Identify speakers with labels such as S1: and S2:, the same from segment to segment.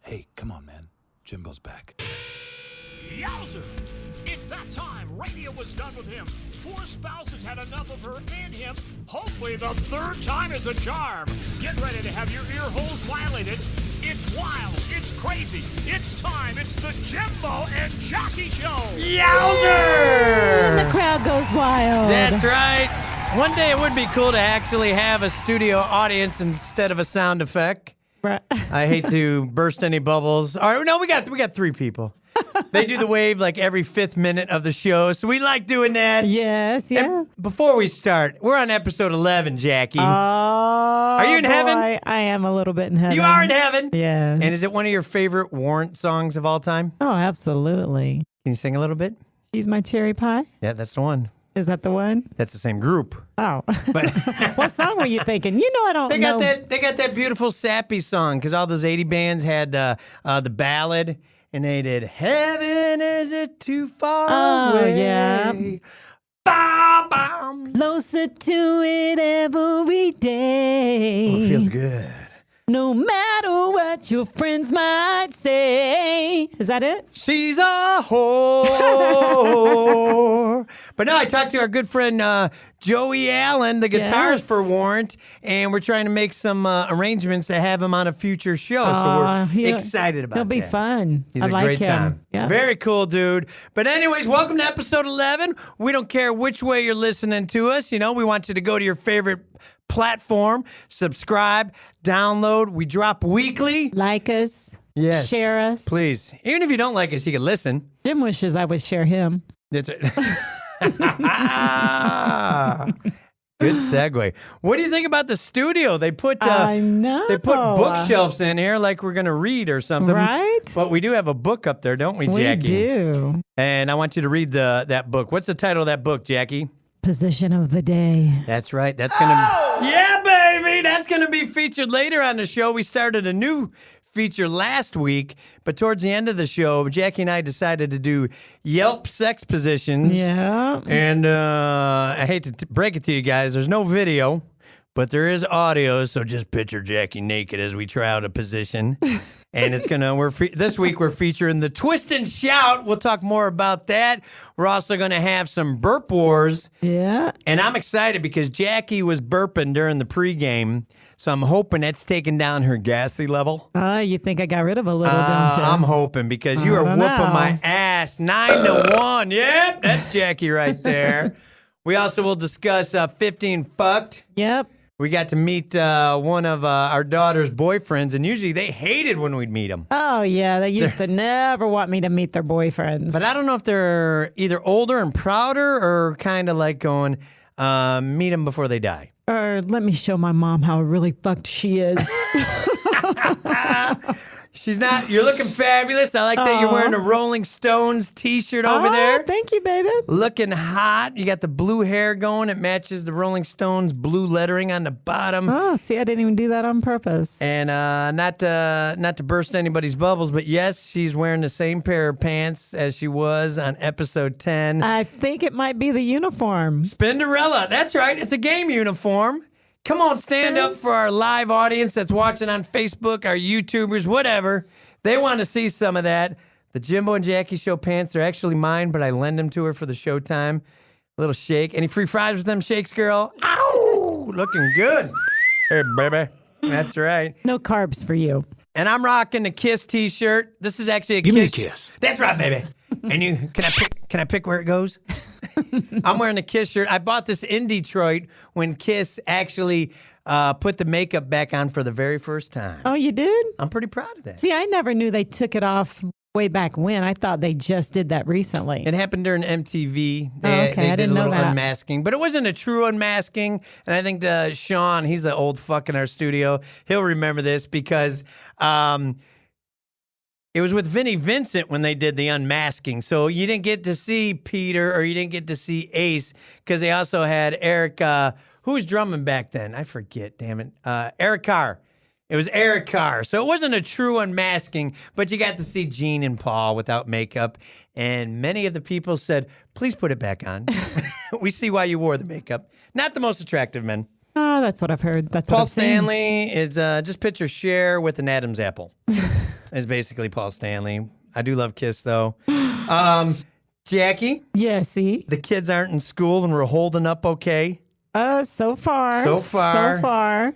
S1: Hey, come on, man. Jimbo's back.
S2: Yowzer! It's that time. Radio was done with him. 4 spouses had enough of her and him. Hopefully the 3rd time is a charm. Get ready to have your ear holes violated. It's wild. It's crazy. It's time. It's the Jimbo and Jackie Show.
S3: Yowzer!
S4: And the crowd goes wild.
S3: That's right. One day it would be cool to actually have a studio audience instead of a sound effect.
S4: Right.
S3: I hate to burst any bubbles. All right, no, we got 3 people. They do the wave like every 5th minute of the show, so we like doing that.
S4: Yes, yes.
S3: And before we start, we're on episode 11, Jackie. Are you in heaven?
S4: I am a little bit in heaven.
S3: You are in heaven?
S4: Yeah.
S3: And is it one of your favorite Warrant songs of all time?
S4: Oh, absolutely.
S3: Can you sing a little bit?
S4: She's my cherry pie.
S3: Yeah, that's the one.
S4: Is that the one?
S3: That's the same group.
S4: Oh.
S3: But
S4: What song were you thinking? You know I don't know.
S3: They got that beautiful sappy song because all those 80 bands had the ballad, and they did "Heaven Is It Too Far Away?"
S4: yeah.
S3: Bam, bam.
S4: Closer to it every day.
S3: Oh, it feels good.
S4: No matter what your friends might say. Is that it?
S3: She's a whore. But no, I talked to our good friend Joey Allen, the guitarist
S4: Yes.
S3: for Warrant, and we're trying to make some arrangements to have him on a future show. So we're excited about
S4: He'll be
S3: that.
S4: fun.
S3: He's
S4: I
S3: a
S4: like
S3: great
S4: him.
S3: time.
S4: Yeah.
S3: Very cool, dude. But anyways, welcome to episode 11. We don't care which way you're listening to us. You know, we want you to go to your favorite platform, subscribe, download. We drop weekly.
S4: Like us.
S3: Yes.
S4: Share us.
S3: Please. Even if you don't like us, you can listen.
S4: Jim wishes I would share him.
S3: That's it. Good segue. What do you think about the studio? They put
S4: I know.
S3: they put bookshelves in here like we're gonna read or something.
S4: Right?
S3: But we do have a book up there, don't we,
S4: We
S3: Jackie?
S4: do.
S3: And I want you to read that book. What's the title of that book, Jackie?
S4: Position of the day.
S3: That's right. That's gonna Yeah, baby! That's gonna be featured later on the show. We started a new feature last week, but towards the end of the show, Jackie and I decided to do Yelp sex positions.
S4: Yeah.
S3: And I hate to break it to you guys, there's no video, but there is audio, so just picture Jackie naked as we try out a position. And it's this week we're featuring the Twist and Shout. We'll talk more about that. We're also gonna have some burp wars.
S4: Yeah.
S3: And I'm excited because Jackie was burping during the pregame, so I'm hoping that's taking down her gassy level.
S4: You think I got rid of a little, don't you?
S3: I'm hoping because you are
S4: don't
S3: whooping
S4: know.
S3: my ass 9-1. Yep, that's Jackie right there. We also will discuss 15 fucked.
S4: Yep.
S3: We got to meet one of our daughter's boyfriends, and usually they hated when we'd meet them.
S4: Oh, yeah. They used to never want me to meet their boyfriends.
S3: But I don't know if they're either older and prouder or kind of like going, meet them before they die.
S4: Or let me show my mom how really fucked she is.
S3: She's not. You're looking fabulous. I like that you're wearing a Rolling Stones t-shirt over there.
S4: Thank you, baby.
S3: Looking hot. You got the blue hair going. It matches the Rolling Stones blue lettering on the bottom.
S4: Oh, see, I didn't even do that on purpose.
S3: And not to burst anybody's bubbles, but yes, she's wearing the same pair of pants as she was on episode 10.
S4: I think it might be the uniform.
S3: Spinderella. That's right. It's a game uniform. Come on, stand up for our live audience that's watching on Facebook, our YouTubers, whatever. They want to see some of that. The Jimbo and Jackie Show pants are actually mine, but I lend them to her for the showtime. A little shake. Any free fries with them shakes, girl? Ow! Looking good. Hey, baby. That's right.
S4: No carbs for you.
S3: And I'm rocking the Kiss t-shirt. This is actually a
S1: Give me a
S3: Kiss.
S1: kiss.
S3: That's right, baby. And can I pick where it goes? I'm wearing the Kiss shirt. I bought this in Detroit when Kiss actually put the makeup back on for the very first time.
S4: Oh, you did?
S3: I'm pretty proud of that.
S4: See, I never knew they took it off way back when. I thought they just did that recently.
S3: It happened during MTV.
S4: Okay,
S3: They
S4: I
S3: did
S4: didn't
S3: a
S4: know
S3: little
S4: that.
S3: unmasking, but it wasn't a true unmasking. And I think Sean, he's the old fuck in our studio. He'll remember this because it was with Vinnie Vincent when they did the unmasking. So you didn't get to see Peter or you didn't get to see Ace because they also had Eric. Who was drumming back then? I forget, damn it. Eric Carr. It was Eric Carr. So it wasn't a true unmasking, but you got to see Gene and Paul without makeup. And many of the people said, please put it back on. We see why you wore the makeup. Not the most attractive men.
S4: Oh, that's what I've heard. That's
S3: Paul
S4: what I've seen.
S3: Stanley is just picture Cher with an Adam's apple. is basically Paul Stanley. I do love Kiss, though. Jackie,
S4: Yeah, see?
S3: the kids aren't in school and we're holding up okay.
S4: So far.
S3: So far.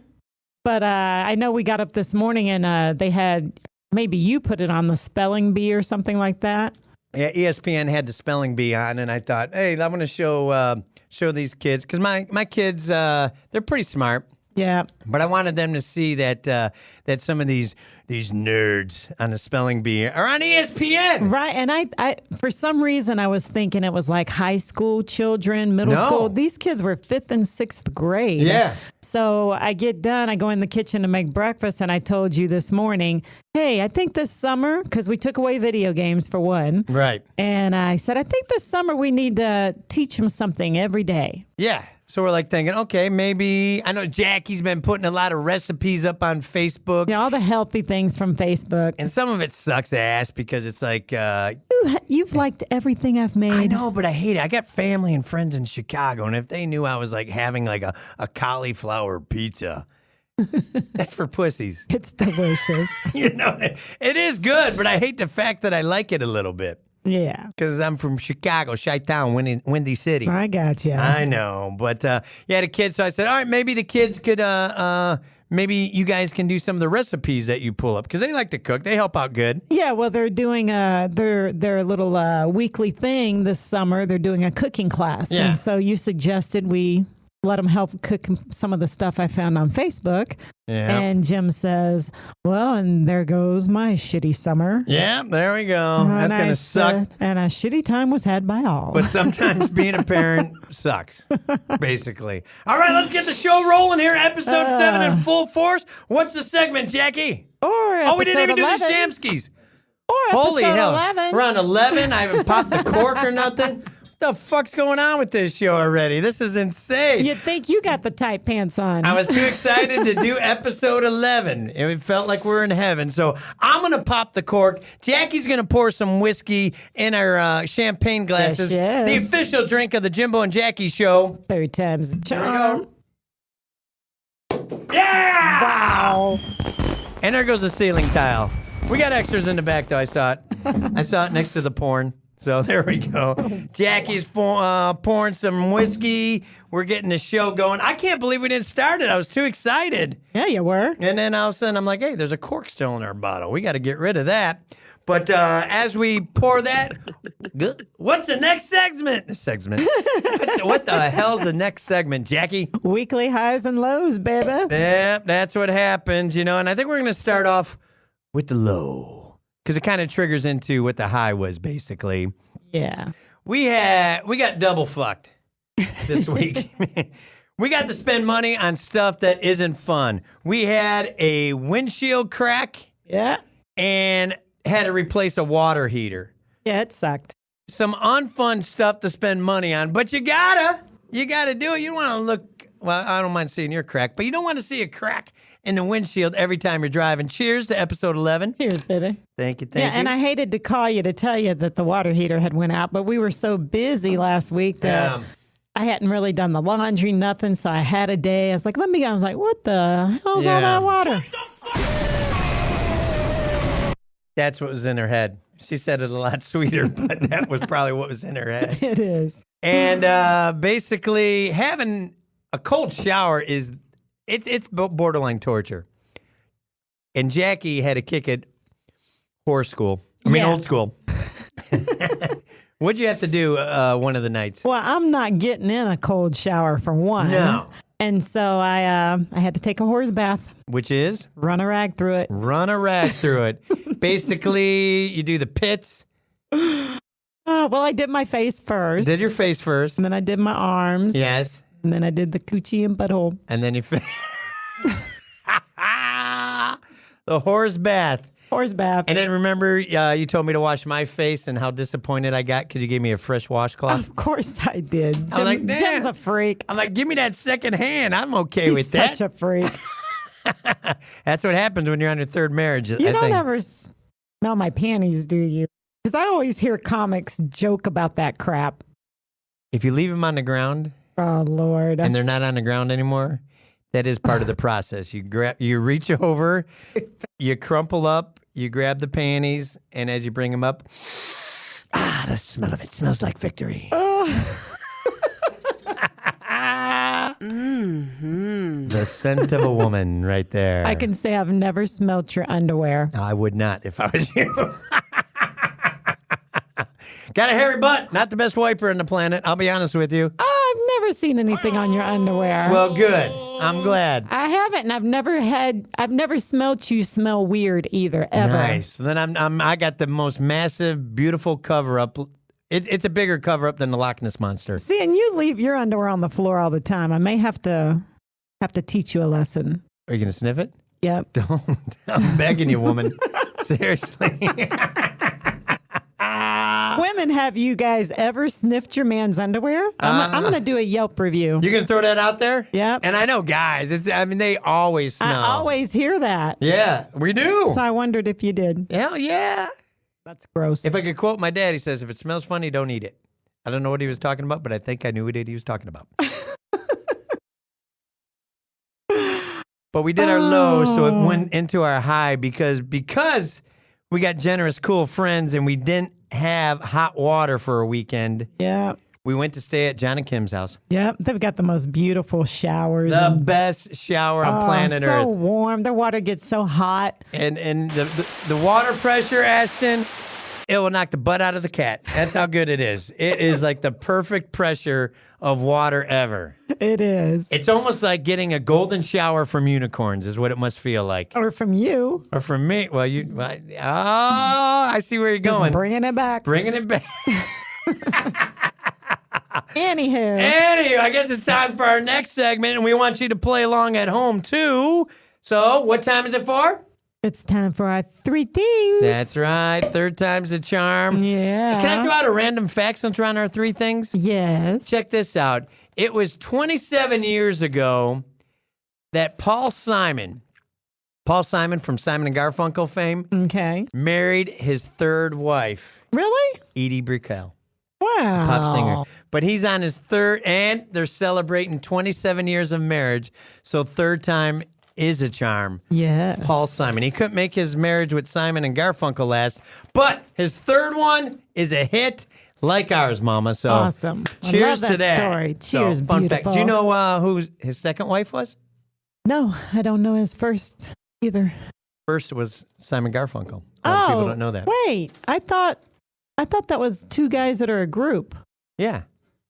S4: But I know we got up this morning and they had, maybe you put it on the spelling bee or something like that.
S3: Yeah, ESPN had the spelling bee on, and I thought, hey, I'm going to show these kids, because my kids, they're pretty smart.
S4: Yeah.
S3: But I wanted them to see that that some of these nerds on the spelling bee are on ESPN.
S4: Right. And I for some reason, I was thinking it was like high school children, middle
S3: No.
S4: school. These kids were 5th and 6th grade.
S3: Yeah.
S4: So I get done, I go in the kitchen to make breakfast, and I told you this morning, hey, I think this summer, because we took away video games for one.
S3: Right.
S4: And I said, I think this summer we need to teach them something every day.
S3: Yeah. So we're like thinking, okay, maybe, I know Jackie's been putting a lot of recipes up on Facebook.
S4: You know, all the healthy things from Facebook.
S3: And some of it sucks ass because it's like,
S4: You've liked everything I've made.
S3: I know, but I hate it. I got family and friends in Chicago, and if they knew I was like having like a cauliflower pizza, that's for pussies.
S4: It's delicious.
S3: You know, it is good, but I hate the fact that I like it a little bit.
S4: Yeah.
S3: Because I'm from Chicago, Chi-Town, Windy City.
S4: I got you.
S3: I know, but yeah, the kids. So I said, all right, maybe the kids could, maybe you guys can do some of the recipes that you pull up because they like to cook. They help out good.
S4: Yeah, well, they're doing their little weekly thing this summer. They're doing a cooking class.
S3: Yeah.
S4: And so you suggested we let them help cook some of the stuff I found on Facebook.
S3: Yeah.
S4: And Jim says, well, and there goes my shitty summer.
S3: Yeah, there we go. That's
S4: And
S3: going
S4: I
S3: to suck.
S4: said, and a shitty time was had by all.
S3: But sometimes being a parent sucks, basically. All right, let's get the show rolling here. Episode 7 in full force. What's the segment, Jackie?
S4: Or
S3: We didn't even do the
S4: 11.
S3: Shamskis.
S4: Or
S3: Holy
S4: episode
S3: hell.
S4: 11.
S3: We're on 11. I haven't popped the cork or nothing. What the fuck's going on with this show already? This is insane.
S4: You'd think you got the tight pants on.
S3: I was too excited to do episode 11. It felt like we're in heaven. So I'm going to pop the cork. Jackie's going to pour some whiskey in our champagne glasses.
S4: Yes, she
S3: The
S4: is.
S3: official drink of the Jimbo and Jackie show.
S4: 3 times the
S3: Here we
S4: charm.
S3: go. Yeah!
S4: Wow.
S3: And there goes the ceiling tile. We got extras in the back, though. I saw it. I saw it next to the porn. So there we go. Jackie's pouring some whiskey. We're getting the show going. I can't believe we didn't start it. I was too excited.
S4: Yeah, you were.
S3: And then all of a sudden, I'm like, hey, there's a cork still in our bottle. We got to get rid of that. But as we pour that, what's the next segment? What the hell's the next segment, Jackie?
S4: Weekly highs and lows, baby.
S3: Yeah, that's what happens, you know. And I think we're going to start off with the low because it kind of triggers into what the high was, basically.
S4: Yeah.
S3: We got double fucked this week. We got to spend money on stuff that isn't fun. We had a windshield crack
S4: Yeah.
S3: and had to replace a water heater.
S4: Yeah, it sucked.
S3: Some unfun stuff to spend money on, but you gotta do it. You don't want to look, well, I don't mind seeing your crack, but you don't want to see a crack in the windshield every time you're driving. Cheers to episode 11.
S4: Cheers, baby.
S3: Thank you.
S4: Yeah, and I hated to call you to tell you that the water heater had went out, but we were so busy last week that I hadn't really done the laundry, nothing, so I had a day. I was like, I was like, what the hell's all that water?
S3: That's what was in her head. She said it a lot sweeter, but that was probably what was in her head.
S4: It is.
S3: And basically, having a cold shower is it's borderline torture. And Jackie had to kick it old school. What'd you have to do one of the nights?
S4: Well, I'm not getting in a cold shower for one.
S3: No.
S4: And so I had to take a horse bath,
S3: Which is
S4: run a rag through it.
S3: run a rag through it. Basically, you do the pits.
S4: Well, I did my face first.
S3: Did your face first.
S4: And then I did my arms.
S3: Yes.
S4: And then I did the coochie and butthole.
S3: And then you the horse bath.
S4: Horse bath.
S3: And then remember, you told me to wash my face and how disappointed I got because you gave me a fresh washcloth.
S4: Of course I did.
S3: I'm like,
S4: Jim's
S3: "Nah."
S4: a freak.
S3: I'm like, give me that second hand. I'm okay
S4: He's
S3: with that.
S4: such a freak.
S3: That's what happens when you're on your third marriage.
S4: You
S3: I
S4: don't
S3: think.
S4: ever smell my panties, do you? Because I always hear comics joke about that crap.
S3: If you leave them on the ground
S4: Oh, Lord.
S3: and they're not on the ground anymore, that is part of the process. You reach over, you crumple up you grab the panties, and as you bring them up, the smell of it smells like victory. The scent of a woman right there.
S4: I can say I've never smelt your underwear.
S3: I would not if I was you. Got a hairy butt. Not the best wiper on the planet. I'll be honest with you.
S4: I've never seen anything on your underwear.
S3: Well, good. I'm glad.
S4: I haven't, and I've never smelt you smell weird either, ever.
S3: Nice. Then I got the most massive, beautiful cover up. It's a bigger cover up than the Loch Ness Monster.
S4: See, and you leave your underwear on the floor all the time. I may have to teach you a lesson.
S3: Are you gonna sniff it?
S4: Yep.
S3: Don't. I'm begging you, woman. Seriously.
S4: Women, have you guys ever sniffed your man's underwear? I'm going to do a Yelp review.
S3: You gonna throw that out there?
S4: Yep.
S3: And I know guys. They always smell.
S4: I always hear that.
S3: Yeah, we do.
S4: So I wondered if you did.
S3: Hell yeah.
S4: That's gross.
S3: If I could quote my dad, he says, "If it smells funny, don't eat it." I don't know what he was talking about, but I think I knew what he was talking about. But we did our low, so it went into our high because we got generous, cool friends, and we didn't have hot water for a weekend.
S4: Yeah.
S3: We went to stay at John and Kim's house.
S4: Yep. They've got the most beautiful showers.
S3: The best shower on planet
S4: so
S3: Earth.
S4: warm. Their water gets so hot.
S3: And the water pressure, Ashton, it will knock the butt out of the cat. That's how good it is. It is like the perfect pressure of water ever.
S4: It is.
S3: It's almost like getting a golden shower from unicorns is what it must feel like.
S4: Or from you.
S3: Or from me. Well, I see where you're
S4: Just
S3: going.
S4: bringing it back.
S3: Bringing it back.
S4: Anywho,
S3: I guess it's time for our next segment, and we want you to play along at home, too. So, what time is it for?
S4: it's time for our 3 things.
S3: That's right. Third time's the charm.
S4: Yeah.
S3: Can I throw out a random fact since we're on our 3 things?
S4: Yes.
S3: Check this out. It was 27 years ago that Paul Simon from Simon and Garfunkel fame,
S4: Okay.
S3: married his 3rd wife,
S4: Really?
S3: Edie Brickell,
S4: Wow.
S3: pop singer. But he's on his 3rd, and they're celebrating 27 years of marriage, so 3rd time is a charm.
S4: Yes.
S3: Paul Simon. He couldn't make his marriage with Simon and Garfunkel last, but his 3rd one is a hit like ours, Mama. So
S4: Awesome.
S3: Cheers
S4: I love that
S3: to that.
S4: story. Cheers,
S3: so, fun
S4: beautiful.
S3: fact. Do you know who his 2nd wife was?
S4: No, I don't know his first either.
S3: First was Simon Garfunkel. A lot of people don't know that.
S4: Wait. I thought that was 2 guys that are a group.
S3: Yeah.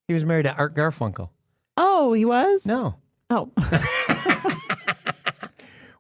S3: He was married to Art Garfunkel.
S4: Oh, he was?
S3: No.
S4: Oh.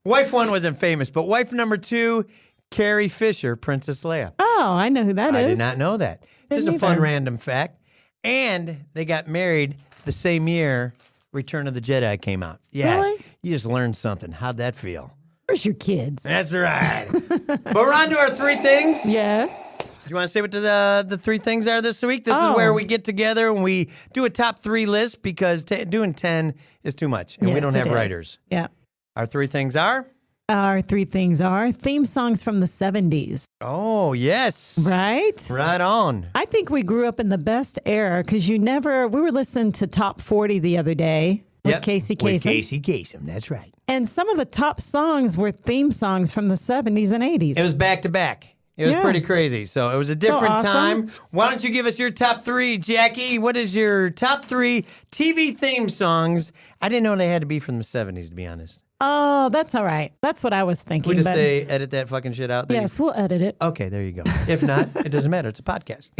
S3: Wife 1 wasn't famous, but wife number 2, Carrie Fisher, Princess Leia.
S4: Oh, I know who that is.
S3: I did not know that. Just a
S4: Didn't
S3: fun
S4: either.
S3: random fact. And they got married the same year Return of the Jedi came out. Yeah.
S4: Really?
S3: You just learned something. How'd that feel?
S4: Where's your kids?
S3: That's right. But we're on to our 3 things.
S4: Yes.
S3: Do you want to say what the 3 things are this week? This is where we get together and we do a top 3 list because doing 10 is too much. And we
S4: Yes,
S3: don't
S4: it
S3: have
S4: is.
S3: writers.
S4: Yeah.
S3: Our 3 things are?
S4: Our 3 things are theme songs from the 70s,
S3: Oh, yes.
S4: right?
S3: Right on.
S4: I think we grew up in the best era because we were listening to Top 40 the other day with
S3: Yep.
S4: Casey
S3: With
S4: Kasem.
S3: Casey Kasem, that's right.
S4: And some of the top songs were theme songs from the 70s and 80s.
S3: It was back to back. It was
S4: Yeah.
S3: pretty crazy. So it was a different
S4: awesome.
S3: time. Why don't you give us your top 3, Jackie? What is your top 3 TV theme songs? I didn't know they had to be from the 70s, to be honest.
S4: Oh, that's all right. That's what I was thinking.
S3: We just
S4: but
S3: say edit that fucking shit out.
S4: yes, we'll edit it.
S3: Okay, there you go. If not, it doesn't matter. It's a podcast.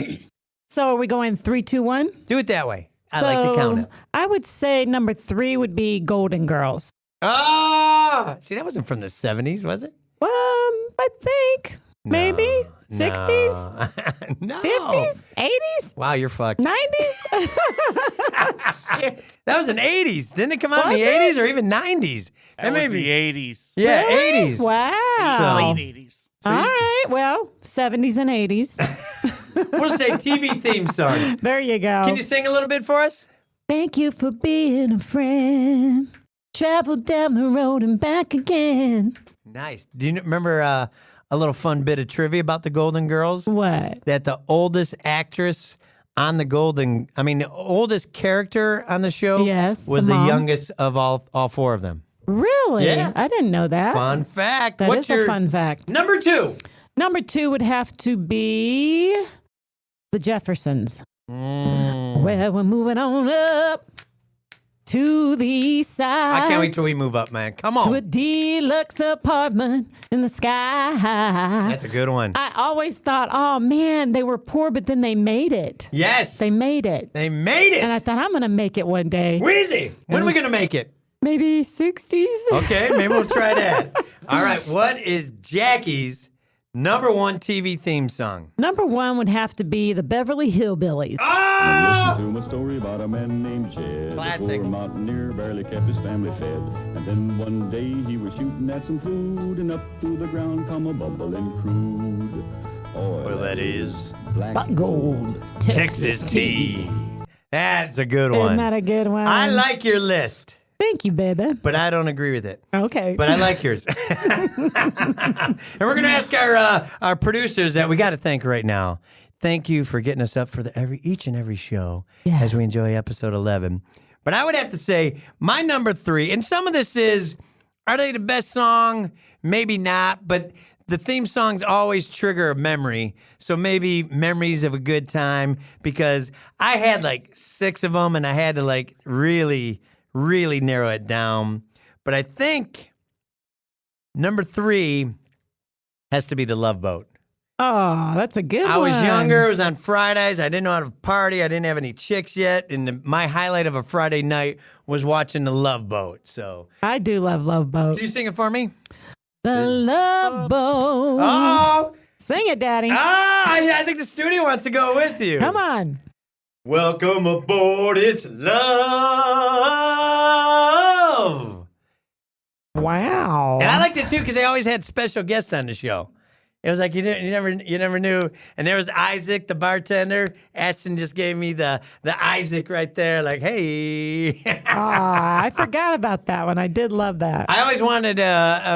S4: So are we going 3, 2, 1?
S3: Do it that way. I like the count up.
S4: I would say number 3 would be Golden Girls.
S3: Ah, see, that wasn't from the 70s, was it?
S4: I think maybe 60s,
S3: No.
S4: 50s, 80s,
S3: Wow, you're fucked.
S4: 90s.
S3: Shit. That was in 80s. Didn't it come out in
S4: Was
S3: the
S4: it?
S3: 80s or even 90s?
S2: That was the 80s.
S3: Yeah,
S4: Really?
S3: 80s.
S4: Wow.
S2: Late 80s.
S4: All right. Well, 70s and 80s.
S3: We'll say TV theme song.
S4: There you go.
S3: Can you sing a little bit for us?
S4: Thank you for being a friend. Travel down the road and back again.
S3: Nice. Do you remember a little fun bit of trivia about the Golden Girls?
S4: What?
S3: That the oldest actress on the the oldest character on the show
S4: Yes,
S3: was
S4: the
S3: the
S4: mom.
S3: youngest of all 4 of them.
S4: Really?
S3: Yeah.
S4: I didn't know that.
S3: Fun fact.
S4: That
S3: What's
S4: is
S3: your
S4: a fun fact.
S3: number 2?
S4: Number 2 would have to be the Jeffersons. Well, we're moving on up to the east side.
S3: I can't wait till we move up, man. Come on.
S4: To a deluxe apartment in the sky.
S3: That's a good one.
S4: I always thought, oh man, they were poor, but then they made it.
S3: Yes.
S4: They made it.
S3: They made it.
S4: And I thought, I'm going to make it one day.
S3: Wheezy, when are we going to make it?
S4: Maybe 60s.
S3: Okay, maybe we'll try that. All right, what is Jackie's number 1 TV theme song?
S4: Number 1 would have to be the Beverly Hillbillies.
S3: Oh!
S5: Listen to a story about a man named Jed.
S3: Classic.
S5: A poor mountaineer barely kept his family fed. And then one day he was shooting at some food, and up through the ground come a bubbling crude oil.
S3: Well, that is
S4: But gold.
S3: Texas tea. That's a good one.
S4: Isn't that a good one?
S3: I like your list,
S4: Thank you, baby.
S3: but I don't agree with it.
S4: Okay.
S3: But I like yours. And we're going to ask our producers that we got to thank right now. Thank you for getting us up for each and every show as we enjoy episode 11. But I would have to say my number 3, and some of this is, are they the best song? Maybe not, but the theme songs always trigger a memory. So maybe memories of a good time, because I had like 6 of them and I had to like really narrow it down. But I think number 3 has to be The Love Boat.
S4: Oh, that's a good one.
S3: I was younger. It was on Fridays. I didn't know how to party. I didn't have any chicks yet. And my highlight of a Friday night was watching The Love Boat. So
S4: I do love Love Boat.
S3: Could you sing it for me?
S4: The Love Boat.
S3: Oh!
S4: Sing it, Daddy.
S3: Yeah, I think the studio wants to go with you.
S4: Come on.
S3: Welcome aboard. It's love.
S4: Wow.
S3: And I liked it too because they always had special guests on the show. It was like you never knew. And there was Isaac, the bartender. Ashton just gave me the Isaac right there, like, hey.
S4: I forgot about that one. I did love that.
S3: I always wanted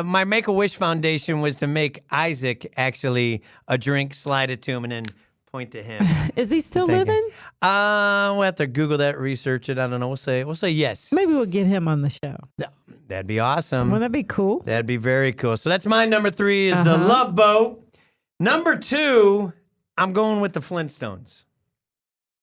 S3: my Make-A-Wish Foundation was to make Isaac actually a drink, slide it to him, and then point to him.
S4: Is he still
S3: Thank you.
S4: living?
S3: We'll have to Google that, research it. I don't know. We'll say yes.
S4: Maybe we'll get him on the show.
S3: That'd be awesome.
S4: Wouldn't that be cool?
S3: That'd be very cool. So that's my number 3 is The Love Boat. Number 2, I'm going with the Flintstones.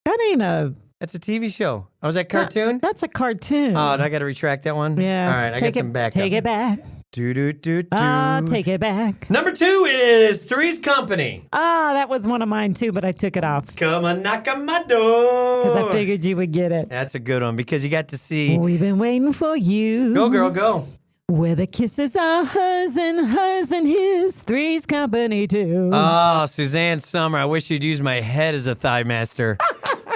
S4: That ain't a...
S3: That's a TV show. Oh, was that cartoon?
S4: That's a cartoon.
S3: Oh, do I got to retract that one?
S4: Yeah.
S3: All right, I got some backup.
S4: Take it back.
S3: Do.
S4: Take it back.
S3: Number 2 is Three's Company.
S4: That was one of mine too, but I took it off
S3: Come and knock on my door.
S4: because I figured you would get it.
S3: That's a good one because you got to see.
S4: We've been waiting for you.
S3: Go, girl, go.
S4: Where the kisses are hers and his. Three's Company too.
S3: Oh, Suzanne Summer. I wish you'd use my head as a thigh master.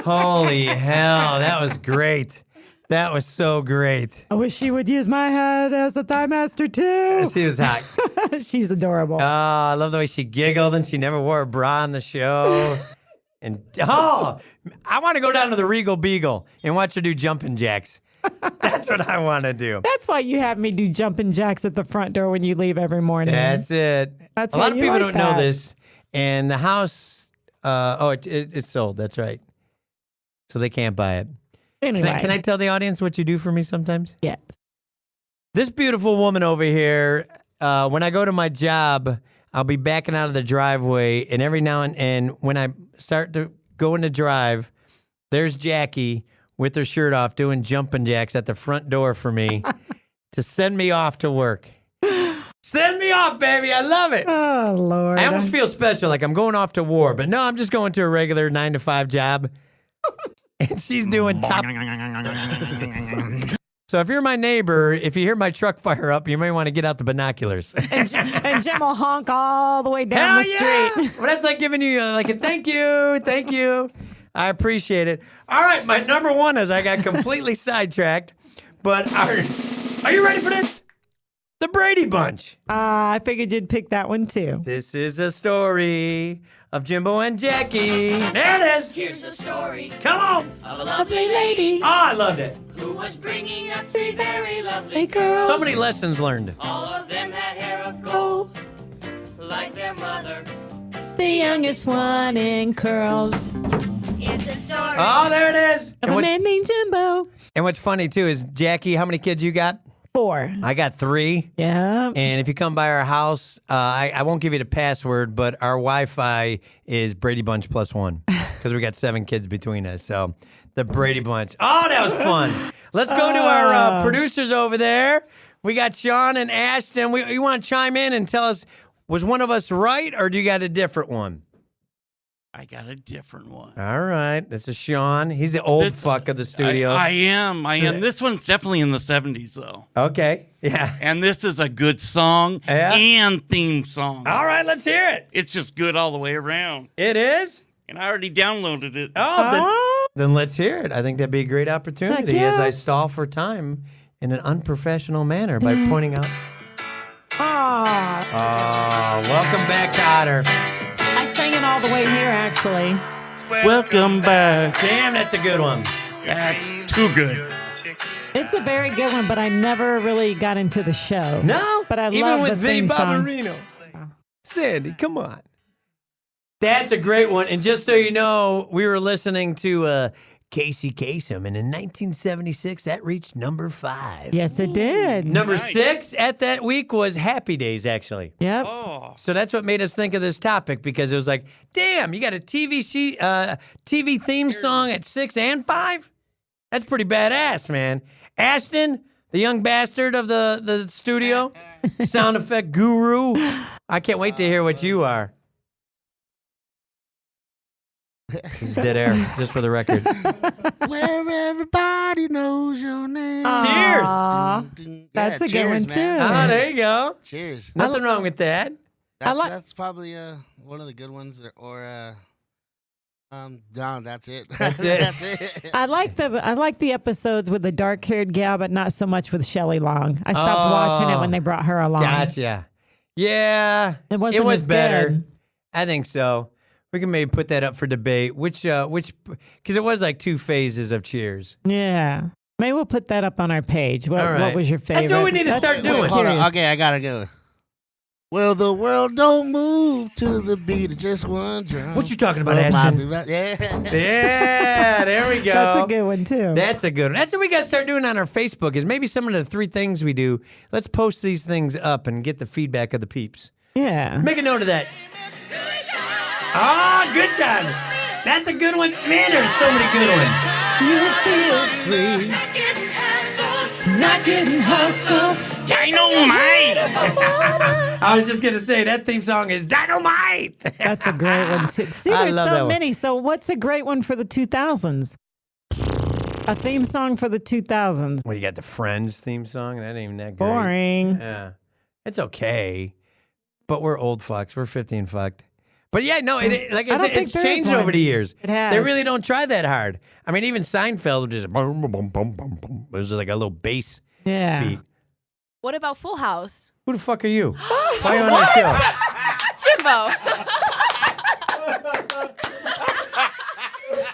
S3: Holy hell. That was great. That was so great.
S4: I wish she would use my head as a thigh master too.
S3: She was hot.
S4: She's adorable.
S3: Oh, I love the way she giggled and she never wore a bra on the show. And I want to go down to the Regal Beagle and watch her do jumping jacks. That's what I want to do.
S4: That's why you have me do jumping jacks at the front door when you leave every morning.
S3: That's it.
S4: That's
S3: a lot
S4: why
S3: of
S4: you
S3: people
S4: like
S3: don't know
S4: that.
S3: this. And the house, it's sold. That's right. So they can't buy it.
S4: Anyway.
S3: Can I tell the audience what you do for me sometimes?
S4: Yes.
S3: This beautiful woman over here, when I go to my job, I'll be backing out of the driveway, and every now and when I start to go in the drive, there's Jackie with her shirt off doing jumping jacks at the front door for me to send me off to work. Send me off, baby. I love it.
S4: Oh, Lord.
S3: I almost feel special, like I'm going off to war, but no, I'm just going to a regular 9-to-5 job. And she's doing top. So if you're my neighbor, if you hear my truck fire up, you may want to get out the binoculars.
S4: And Jim will honk all the way down the street.
S3: Well, that's like giving you like a thank you. I appreciate it. All right, my number 1 is I got completely sidetracked, but are you ready for this? The Brady Bunch.
S4: I figured you'd pick that one too.
S3: This is a story of Jimbo and Jackie. There it is.
S6: Here's the story
S3: Come on.
S6: of a lovely lady
S3: Oh, I loved it.
S6: who was bringing up 3 very lovely
S4: Hey, girls.
S3: So many lessons learned.
S6: All of them had hair of gold, like their mother.
S4: The youngest one in curls.
S6: It's a story
S3: Oh, there it is.
S4: Of a man named Jimbo.
S3: And what's funny too is Jackie, how many kids you got?
S4: 4.
S3: I got 3.
S4: Yeah.
S3: And if you come by our house, I won't give you the password, but our Wi-Fi is Brady Bunch +1 because we got 7 kids between us. So the Brady Bunch. Oh, that was fun. Let's go to our producers over there. We got Sean and Ashton. You want to chime in and tell us, was one of us right, or do you got a different one?
S7: I got a different one.
S3: All right. This is Sean. He's the old fuck of the studio.
S7: I am. This one's definitely in the 70s, though.
S3: Okay. Yeah.
S7: And this is a good song and theme song.
S3: All right. Let's hear it.
S7: It's just good all the way around.
S3: It is?
S7: And I already downloaded it.
S3: Oh, then let's hear it. I think that'd be a great opportunity
S4: yeah.
S3: as I stall for time in an unprofessional manner by pointing out. Oh, welcome back, Cotter.
S4: I sang it all the way here, actually.
S7: Welcome back.
S3: Damn, that's a good one.
S7: That's too good.
S4: It's a very good one, but I never really got into the show.
S3: No?
S4: But I
S3: even
S4: love
S3: with
S4: the
S3: Vinny
S4: theme song.
S3: Barbarino. Sandy, come on. That's a great one. And just so you know, we were listening to Casey Kasem, and in 1976, that reached number 5.
S4: Yes, it did.
S3: Number 6 at that week was Happy Days, actually.
S4: Yep.
S7: Oh.
S3: So that's what made us think of this topic, because it was like, damn, you got a TV theme song at 6 and 5? That's pretty badass, man. Ashton, the young bastard of the studio, sound effect guru. I can't wait to hear what you are. This is dead air, just for the record.
S8: Where everybody knows your name.
S3: Cheers.
S4: That's a good one, too.
S3: Ah, there you go.
S8: Cheers.
S3: Nothing wrong with that.
S8: That's probably one of the good ones. No, that's it.
S3: That's it.
S8: That's it.
S4: I like the episodes with the dark-haired gal, but not so much with Shelley Long. I stopped watching it when they brought her along.
S3: Gotcha. Yeah,
S4: It wasn't
S3: was
S4: as
S3: better.
S4: good.
S3: I think so. We can maybe put that up for debate. Which, because it was like 2 phases of Cheers.
S4: Yeah. Maybe we'll put that up on our page. What,
S3: All right.
S4: what was your favorite?
S3: That's what we need to start doing.
S8: Hold on. Okay, I gotta go. Well, the world don't move to the beat of just one drum.
S3: What you talking about,
S8: Oh,
S3: Ashton?
S8: Yeah.
S3: Yeah, there we go.
S4: That's a good one, too.
S3: That's a good one. That's what we got to start doing on our Facebook, is maybe some of the 3 things we do. Let's post these things up and get the feedback of the peeps.
S4: Yeah.
S3: Make a note of that. Ah, good times. That's a good one. Man, there's so many good ones.
S4: You feel free. Not getting hustled.
S7: Dynamite!
S3: I was just going to say, that theme song is Dynamite.
S4: That's a great one, too. See,
S3: I
S4: there's
S3: love that
S4: so
S3: one.
S4: many. So what's a great one for the 2000s? A theme song for the 2000s.
S3: Well, you got the Friends theme song. That ain't even that great.
S4: Boring.
S3: Yeah. It's okay. But we're old fucks. We're 50 and fucked. But yeah, no, like I
S4: I don't
S3: said,
S4: think
S3: it's
S4: there is
S3: changed
S4: one.
S3: over the years.
S4: It has.
S3: They really don't try that hard. I mean, even Seinfeld was just boom, boom, boom, boom, boom, boom. It was just like a little bass
S4: Yeah.
S3: beat.
S9: What about Full House?
S3: Who the fuck are you? Why are you on that show?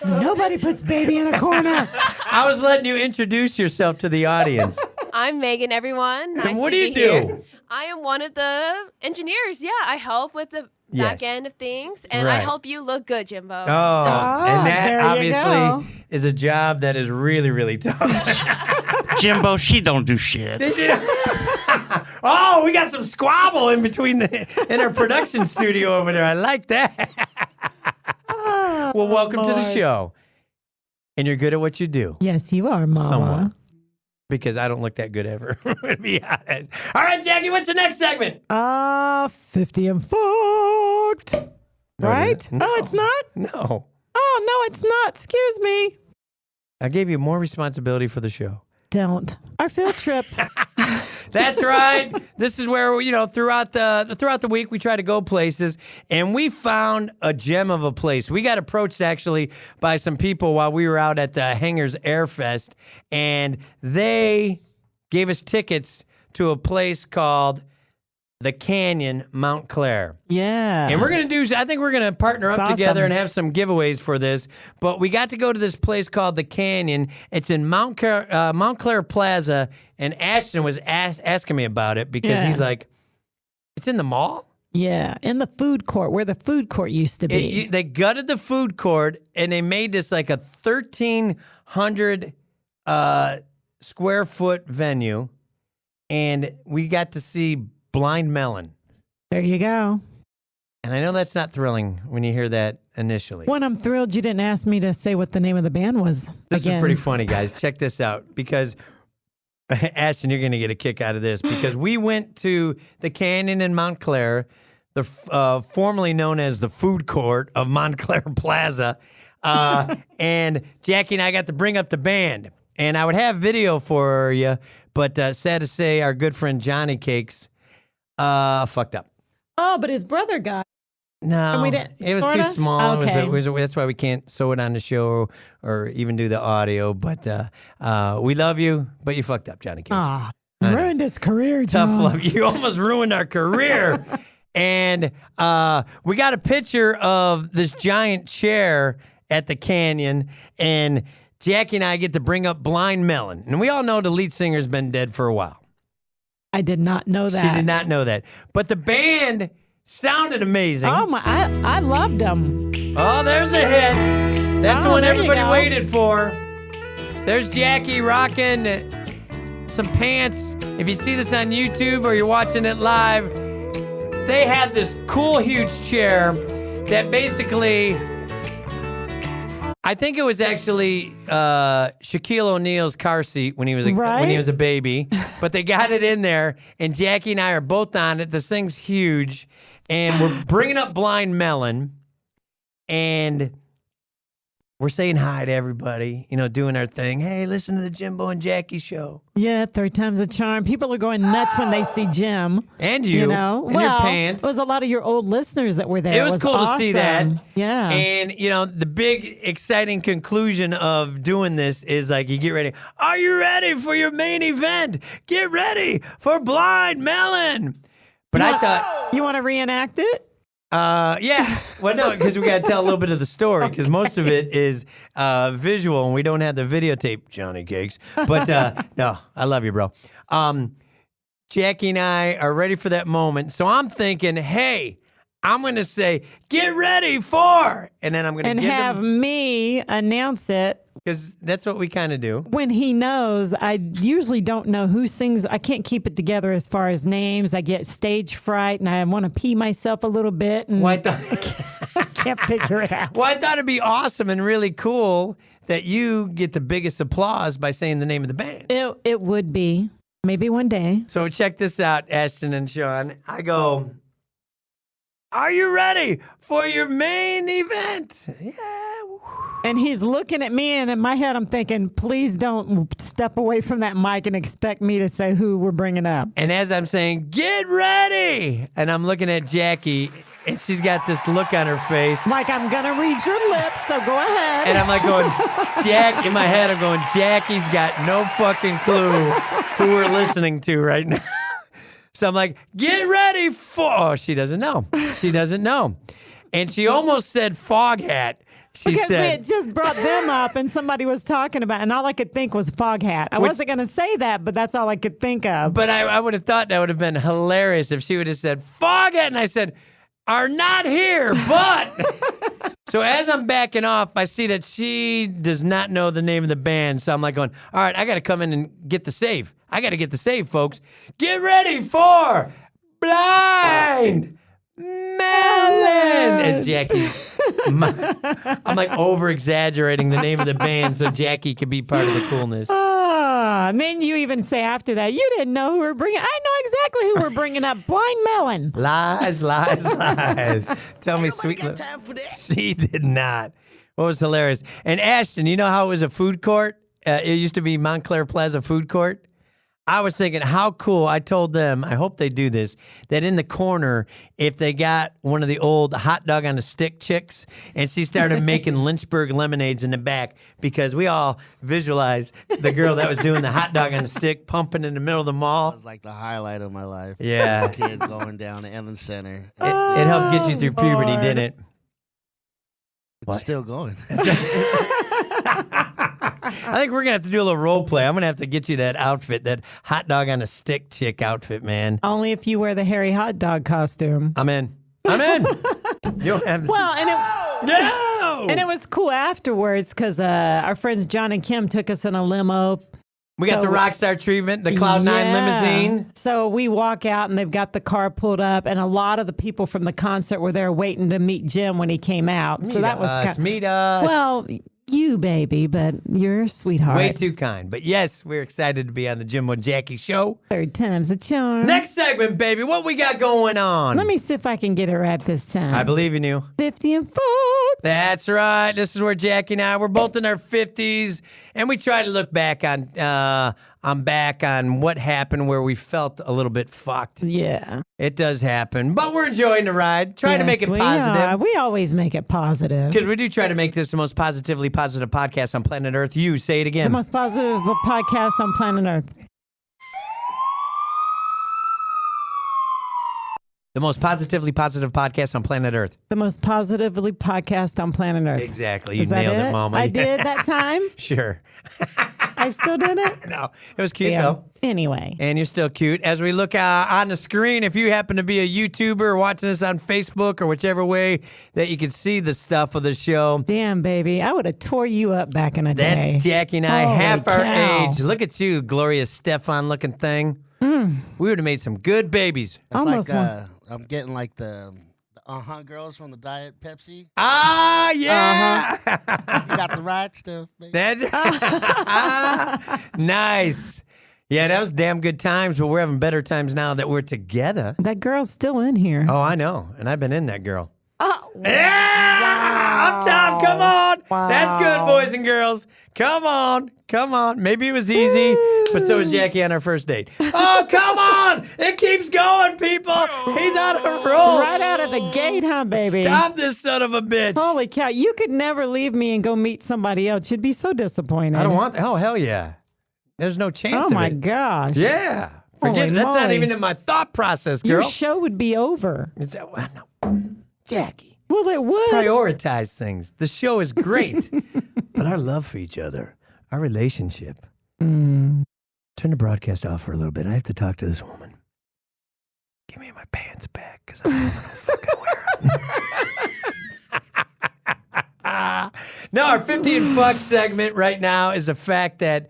S9: Jimbo.
S4: Nobody puts baby in a corner.
S3: I was letting you introduce yourself to the audience.
S9: I'm Megan, everyone. Nice
S3: And what
S9: to
S3: do you
S9: be here.
S3: do?
S9: I am one of the engineers. Yeah, I help with the
S3: Yes.
S9: back end of things, and
S3: Right.
S9: I help you look good, Jimbo.
S3: Oh,
S9: So,
S3: and that
S4: there you go.
S3: obviously is a job that is really, really tough.
S7: Jimbo, she don't do shit.
S3: Did you know? Oh, we got some squabble in between in our production studio over there. I like that. Well, welcome to the
S4: Lord.
S3: show. And you're good at what you do.
S4: Yes, you are, Mama.
S3: Somewhat. Because I don't look that good ever, to be honest. All right, Jackie, what's the next segment?
S4: 50 and fucked.
S3: No,
S4: Right?
S3: no.
S4: Oh, it's not?
S3: No.
S4: Oh, no, it's not. Excuse me.
S3: I gave you more responsibility for the show.
S4: Don't. Our field trip.
S3: That's right. This is where, throughout the week we try to go places, and we found a gem of a place. We got approached actually by some people while we were out at the Hangers Air Fest, and they gave us tickets to a place called the Canyon, Mount Clair.
S4: Yeah.
S3: And I think we're going to partner up
S4: That's
S3: together
S4: awesome.
S3: and have some giveaways for this. But we got to go to this place called the Canyon. It's in Mount Clair Plaza. And Ashton was asking me about it because
S4: Yeah.
S3: he's like, it's in the mall?
S4: Yeah, in the food court, where the food court used to be.
S3: They gutted the food court and they made this like a 1,300 square foot venue. and we got to see Blind Melon.
S4: There you go.
S3: And I know that's not thrilling when you hear that initially.
S4: When I'm thrilled you didn't ask me to say what the name of the band was.
S3: This
S4: again.
S3: is pretty funny, guys. Check this out. Because, Ashton, you're going to get a kick out of this. Because we went to the Canyon in Montclair, the formerly known as the food court of Montclair Plaza. And Jackie and I got to bring up the band. And I would have video for you, but sad to say, our good friend Johnny Cakes fucked up.
S4: Oh, but his brother got.
S3: No,
S4: And we didn't-
S3: it was too
S4: sorta?
S3: small.
S4: Okay.
S3: That's why we can't sew it on the show or even do the audio. But we love you, but you fucked up, Johnny Cakes.
S4: Ah,
S3: I know.
S4: ruined his career,
S3: Tough
S4: John.
S3: love. You almost ruined our career. And we got a picture of this giant chair at the Canyon, and Jackie and I get to bring up Blind Melon. And we all know the lead singer's been dead for a while.
S4: I did not know that.
S3: She did not know that. But the band sounded amazing.
S4: Oh my! I loved them.
S3: Oh, there's a hit. That's the one
S4: there you
S3: everybody
S4: go.
S3: waited for. There's Jackie rocking some pants. If you see this on YouTube or you're watching it live, they had this cool, huge chair that basically, I think it was actually Shaquille O'Neal's car seat when he was a baby. But they got it in there, and Jackie and I are both on it. This thing's huge, and we're bringing up Blind Melon, and we're saying hi to everybody, doing our thing. Hey, listen to the Jimbo and Jackie show.
S4: Yeah, third time's a charm. People are going nuts when they see Jim.
S3: And you,
S4: know,
S3: and your pants.
S4: It was a lot of your old listeners that were there.
S3: It was cool to see that.
S4: awesome. Yeah.
S3: And, the big exciting conclusion of doing this is like, you get ready. Are you ready for your main event? Get ready for Blind Melon. But I thought,
S4: you want to reenact it?
S3: yeah. Well, no, because we got to tell a little bit of the story because most of it is visual and we don't have the videotape, Johnny Cakes. But no, I love you, bro. Jackie and I are ready for that moment. So I'm thinking, hey, I'm going to say, get ready for, and then I'm going to
S4: have me announce it.
S3: Because that's what we kind of do.
S4: When he knows, I usually don't know who sings. I can't keep it together as far as names. I get stage fright and I want to pee myself a little bit. And
S3: Well,
S4: I can't figure it out.
S3: Well, I thought it'd be awesome and really cool that you get the biggest applause by saying the name of the band.
S4: It would be. Maybe one day.
S3: So check this out, Ashton and Sean. I go, are you ready for your main event? Yeah.
S4: And he's looking at me, and in my head, I'm thinking, please don't step away from that mic and expect me to say who we're bringing up.
S3: And as I'm saying, get ready, and I'm looking at Jackie, and she's got this look on her face.
S4: Like, I'm going to read your lips, so go ahead.
S3: And I'm like going, in my head, I'm going, Jackie's got no fucking clue who we're listening to right now. So I'm like, get ready for, oh, she doesn't know. She doesn't know. And she almost said Foghat.
S4: Because we had just brought them up and somebody was talking about it, and all I could think was Foghat. I wasn't going to say that, but that's all I could think of.
S3: But I would have thought that would have been hilarious if she would have said Foghat, and I said, are not here, but. So as I'm backing off, I see that she does not know the name of the band. So I'm like going, all right, I got to come in and get the save. I got to get the save, folks. Get ready for Blind Melon. As Jackie, I'm like over exaggerating the name of the band so Jackie could be part of the coolness.
S4: And then you even say after that, you didn't know who we're bringing. I know exactly who we're bringing up. Blind Melon.
S3: Lies, lies, lies. Tell me, sweet. She did not. What was hilarious? And Ashton, you know how it was a food court? It used to be Montclair Plaza Food Court. I was thinking, how cool. I told them, I hope they do this, that in the corner, if they got one of the old hot dog on a stick chicks, and she started making Lynchburg lemonades in the back, because we all visualized the girl that was doing the hot dog on a stick pumping in the middle of the mall.
S8: That was like the highlight of my life.
S3: Yeah.
S8: Kid going down to Evans Center.
S3: It helped get you through puberty, didn't it?
S8: It's still going.
S3: I think we're going to have to do a little role play. I'm going to have to get you that outfit, that hot dog on a stick chick outfit, man.
S4: Only if you wear the hairy hot dog costume.
S3: I'm in. I'm in. You don't have to.
S4: Well, and
S3: No!
S4: it was cool afterwards because our friends John and Kim took us in a limo
S3: We got
S4: So-
S3: the Rockstar treatment, the Cloud9 limousine.
S4: So we walk out and they've got the car pulled up, and a lot of the people from the concert were there waiting to meet Jim when he came out. So that was
S3: Meet us.
S4: well, you baby, but you're a sweetheart.
S3: Way too kind. But yes, we're excited to be on the Jimbo and Jackie show.
S4: Third time's a charm.
S3: Next segment, baby. What we got going on?
S4: Let me see if I can get it right this time.
S3: I believe in you.
S4: 50 and fucked.
S3: That's right. This is where Jackie and I, we're both in our 50s, and we try to look back on what happened where we felt a little bit fucked.
S4: Yeah.
S3: It does happen, but we're enjoying the ride. Trying to make it
S4: we
S3: positive.
S4: are. We always make it positive.
S3: Because we do try to make this the most positively positive podcast on planet Earth. You say it again.
S4: The most positive podcast on planet Earth.
S3: The most positively positive podcast on planet Earth.
S4: The most positively podcast on planet Earth.
S3: Exactly. You
S4: Is that
S3: nailed it,
S4: it?
S3: Mama.
S4: I did that time?
S3: Sure.
S4: I still did it?
S3: No, it was cute,
S4: Yeah.
S3: though.
S4: Anyway.
S3: And you're still cute. As we look on the screen, if you happen to be a YouTuber or watching us on Facebook or whichever way that you can see the stuff of the show,
S4: Damn, baby. I would have tore you up back in the day.
S3: that's Jackie and I,
S4: Holy
S3: half our
S4: cow.
S3: age. Look at you, glorious Stefan looking thing. We would have made some good babies.
S8: It's
S4: Almost
S8: like I'm getting like the girls from the Diet Pepsi.
S3: Ah, yeah.
S8: You got the right stuff, baby.
S3: That's nice. Yeah, that was damn good times, but we're having better times now that we're together.
S4: That girl's still in here.
S3: Oh, I know. And I've been in that girl.
S4: Oh,
S3: Yeah! Up top, come on. That's good, boys and girls. Come on. Come on. Maybe it was easy, but so was Jackie on our first date. Oh, come on. It keeps going, people. He's on a roll.
S4: right out of the gate, huh, baby?
S3: Stop this son of a bitch.
S4: Holy cow. You could never leave me and go meet somebody else. You'd be so disappointed.
S3: I don't want Oh, hell yeah. There's no chance
S4: Oh,
S3: of
S4: my
S3: it.
S4: gosh.
S3: Yeah. Forget
S4: Holy
S3: it. That's not
S4: moly.
S3: even in my thought process, girl.
S4: Your show would be over.
S3: Well, no. Jackie.
S4: Well, it would.
S3: Prioritize things. The show is great, but our love for each other, our relationship. Turn the broadcast off for a little bit. I have to talk to this woman. Give me my pants back because I don't want to fucking wear them. No, our 50 and fuck segment right now is the fact that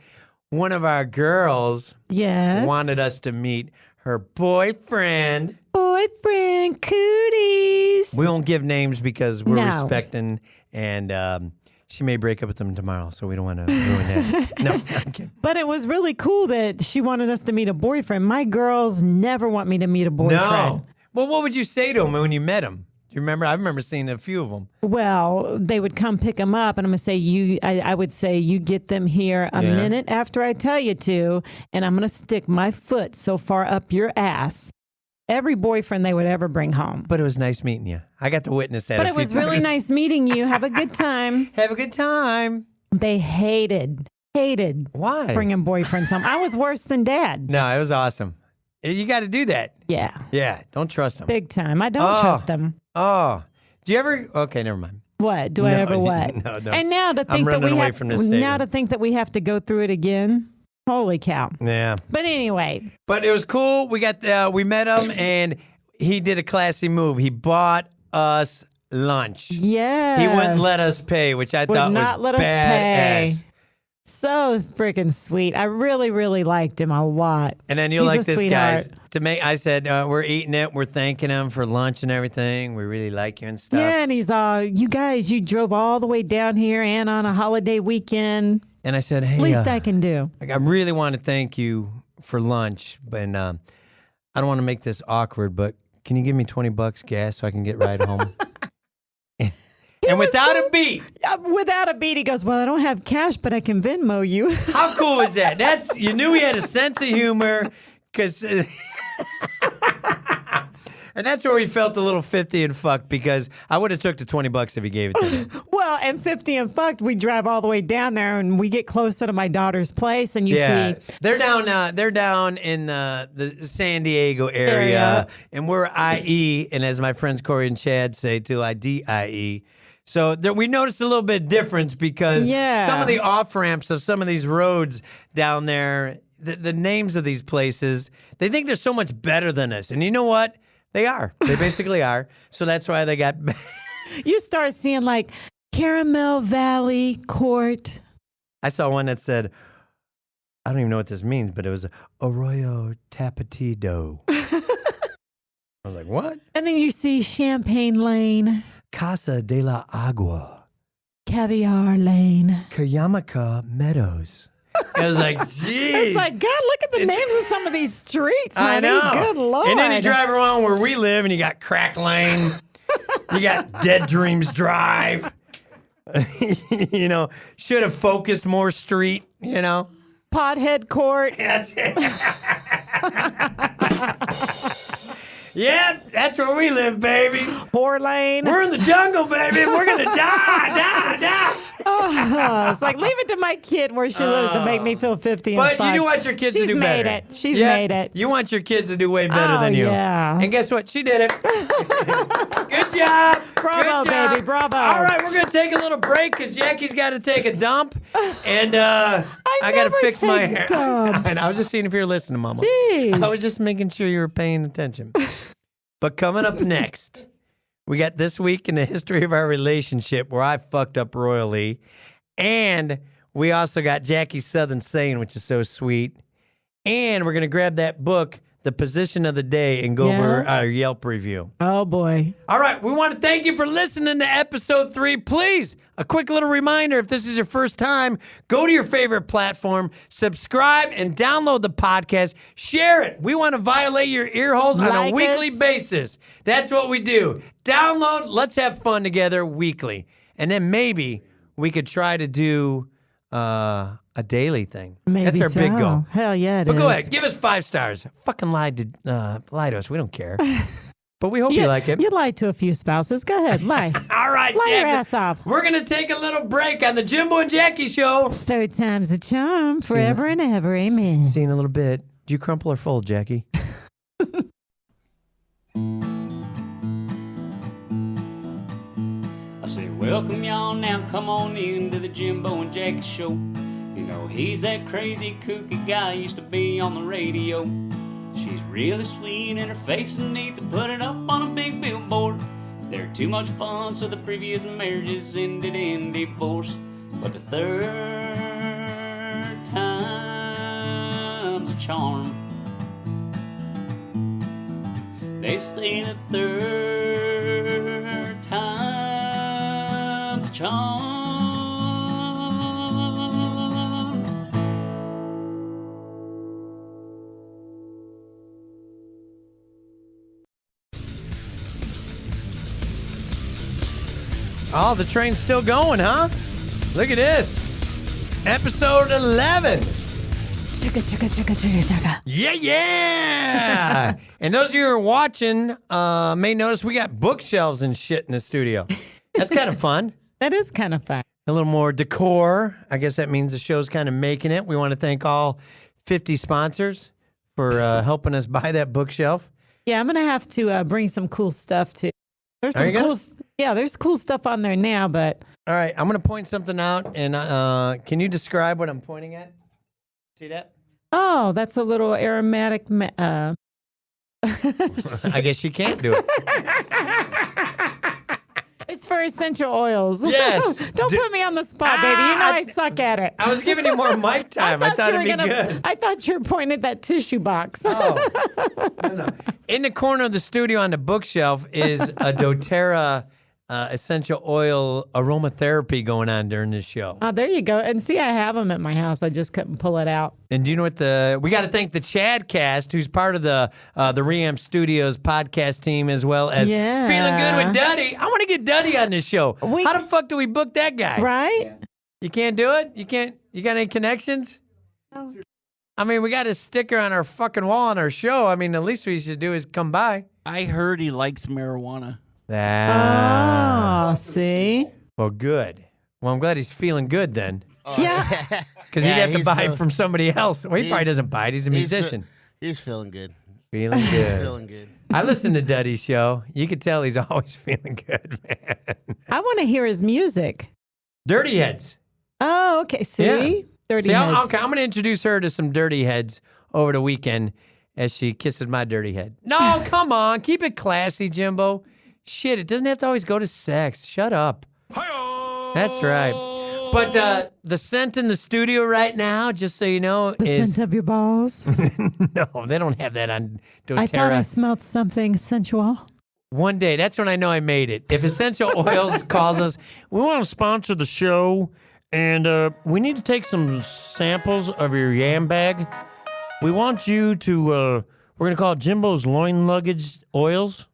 S3: one of our girls
S4: Yes.
S3: wanted us to meet her boyfriend.
S4: Boyfriend cooties.
S3: We won't give names because we're
S4: No.
S3: respecting, and she may break up with them tomorrow, so we don't want to ruin that. No, I'm kidding.
S4: But it was really cool that she wanted us to meet a boyfriend. My girls never want me to meet a boyfriend.
S3: No. Well, what would you say to him when you met him? Do you remember? I remember seeing a few of them.
S4: Well, they would come pick them up, and I'm gonna say I would say you get them here a
S3: Yeah.
S4: minute after I tell you to, and I'm gonna stick my foot so far up your ass. Every boyfriend they would ever bring home.
S3: But it was nice meeting you. I got to witness that.
S4: But
S3: a
S4: it
S3: few
S4: was really
S3: times.
S4: nice meeting you. Have a good time.
S3: Have a good time.
S4: They hated
S3: Why?
S4: bringing boyfriends home. I was worse than Dad.
S3: No, it was awesome. You got to do that.
S4: Yeah,
S3: Yeah, don't trust him.
S4: big time. I don't trust them.
S3: Oh, do you ever? Okay, never mind.
S4: What do I
S3: No,
S4: ever what?
S3: no.
S4: And now to think that
S3: running
S4: we
S3: away
S4: have
S3: from this
S4: now
S3: statement.
S4: to think that we have to go through it again. Holy cow!
S3: Yeah.
S4: But anyway,
S3: But it was cool. We we met him, and he did a classy move. He bought us lunch.
S4: yes,
S3: He wouldn't let us pay, which I
S4: Would
S3: thought
S4: not
S3: was
S4: let us pay.
S3: badass.
S4: So freaking sweet. I really, really liked him a lot.
S3: And then you'll
S4: He's
S3: like
S4: a
S3: this,
S4: sweetheart.
S3: guys. I said, we're eating it. We're thanking him for lunch and everything. We really like you and stuff.
S4: Yeah, and he's you guys, you drove all the way down here and on a holiday weekend.
S3: And I said, hey,
S4: Least I can do.
S3: I really want to thank you for lunch, but I don't want to make this awkward, but can you give me $20 gas so I can get right home? And without a beat.
S4: Without a beat, he goes, well, I don't have cash, but I can Venmo you.
S3: How cool is that? You knew he had a sense of humor, because, and that's where we felt a little 50 and fucked, because I would have took the $20 if he gave it to me.
S4: Well, and 50 and fucked, we drive all the way down there and we get closer to my daughter's place and you see.
S3: They're down in the San Diego area, and we're IE, and as my friends Corey and Chad say too, IDIE. So we noticed a little bit difference because some of the off ramps of some of these roads down there, the names of these places, they think they're so much better than us. And you know what? They are. They basically are. So that's why they got.
S4: You start seeing like Caramel Valley Court.
S3: I saw one that said I don't even know what this means, but it was Arroyo Tapatio. I was like, what?
S4: And then you see Champagne Lane,
S3: Casa de la Agua,
S4: Caviar Lane.
S3: Cuyamaca Meadows. I was like, geez.
S4: It's like, God, look at the names of some of these streets,
S3: I
S4: honey.
S3: know.
S4: Good Lord.
S3: And then you drive around where we live, and you got Crack Lane. You got Dead Dreams Drive. You know, should have focused more street, you know.
S4: Pothead Court.
S3: That's it. Yeah, that's where we live, baby.
S4: Whore Lane.
S3: We're in the jungle, baby. We're going to die.
S4: Oh, it's like, leave it to my kid where she lives to make me feel 50 and
S3: But
S4: fun.
S3: you do want your kids to do better.
S4: She's made it. She's
S3: Yeah,
S4: made it.
S3: You want your kids to do way better than you.
S4: yeah.
S3: And guess what? She did it. Good job.
S4: Bravo,
S3: Good job.
S4: baby. Bravo.
S3: All right, we're going to take a little break because Jackie's got to take a dump. And I got to
S4: never
S3: fix my
S4: take
S3: hair.
S4: dumps.
S3: And I was just seeing if you were listening, Mama.
S4: Jeez.
S3: I was just making sure you were paying attention. But coming up next, we got This Week in the History of Our Relationship, where I fucked up royally. And we also got Jackie's Southern Saying, which is so sweet. And we're going to grab that book, The Position of the Day, and go over our Yelp review.
S4: Oh, boy.
S3: All right, we want to thank you for listening to episode 3. Please, a quick little reminder, if this is your first time, go to your favorite platform, subscribe, and download the podcast. Share it. We want to violate your ear holes on a
S4: Like
S3: weekly
S4: us.
S3: basis. That's what we do. Download, let's have fun together weekly. And then maybe we could try to do a daily thing.
S4: Maybe
S3: That's our big goal.
S4: Hell yeah, it
S3: But
S4: is.
S3: go ahead, give us 5 stars. Fucking lie to us. We don't care. But we hope you like it.
S4: You lied to a few spouses. Go ahead, lie.
S3: All right,
S4: Lie your
S3: Jackson.
S4: ass off.
S3: We're going to take a little break on the Jimbo and Jackie show.
S4: Third time's a charm, forever and ever. Amen.
S3: See you in a little bit. Do you crumple or fold, Jackie?
S6: I said, welcome y'all now, come on in to the Jimbo and Jackie show. You know, he's that crazy kooky guy used to be on the radio. She's really sweet and her face is neat to put it up on a big billboard. They're too much fun, so the previous marriages ended in divorce. But the third time's a charm. They say the third time's a charm.
S3: Oh, the train's still going, huh? Look at this. Episode 11.
S4: Chugga, chugga, chugga, chugga, chugga.
S3: Yeah. And those of you who are watching may notice we got bookshelves and shit in the studio. That's kind of fun.
S4: That is kind of fun.
S3: A little more decor. I guess that means the show's kind of making it. We want to thank all 50 sponsors for helping us buy that bookshelf.
S4: Yeah, I'm going to have to bring some cool stuff too. There's
S3: Are
S4: some
S3: you gonna?
S4: cool, there's cool stuff on there now, but
S3: All right, I'm going to point something out, and can you describe what I'm pointing at? See that?
S4: oh, that's a little aromatic.
S3: I guess you can't do it.
S4: It's for essential oils.
S3: Yes.
S4: Don't put me on the spot, baby. You know I suck at it.
S3: I was giving you more mic time. I thought it'd be good.
S4: I thought you were pointing at that tissue box.
S3: Oh, no. In the corner of the studio on the bookshelf is a doTERRA essential oil aromatherapy going on during this show.
S4: Oh, there you go. And see, I have them at my house. I just couldn't pull it out.
S3: And do you know what we got to thank the Chad Cast, who's part of the Reamp Studios podcast team, as well as
S4: Yeah.
S3: Feeling Good with Duddy. I want to get Duddy on this show. How the fuck do we book that guy?
S4: Right?
S3: You can't do it? You can't? You got any connections?
S4: No.
S3: I mean, we got a sticker on our fucking wall on our show. I mean, the least we should do is come by.
S7: I heard he likes marijuana.
S4: Oh, see?
S3: Well, good. Well, I'm glad he's feeling good then.
S4: Yeah.
S3: Because
S8: Yeah,
S3: he'd have to
S8: he's
S3: buy it
S8: feeling-
S3: from somebody else. Well, he probably doesn't buy it. He's a musician.
S8: He's feeling good.
S3: Feeling
S8: He's
S3: good.
S8: feeling good.
S3: I listen to Duddy's show. You can tell he's always feeling good, man.
S4: I want to hear his music.
S3: Dirty Heads.
S4: Oh, okay. See?
S3: Yeah.
S4: Dirty
S3: See,
S4: Heads.
S3: okay, I'm going to introduce her to some Dirty Heads over the weekend as she kisses my dirty head. No, come on. Keep it classy, Jimbo. Shit, it doesn't have to always go to sex. Shut up. That's right. But the scent in the studio right now, just so you know,
S4: The
S3: is
S4: scent of your balls.
S3: no, they don't have that on doTERRA.
S4: I thought I smelled something sensual.
S3: One day, that's when I know I made it. If Essential Oils calls us, we want to sponsor the show, and we need to take some samples of your yam bag. We want you to, we're going to call it Jimbo's Loin Luggage Oils.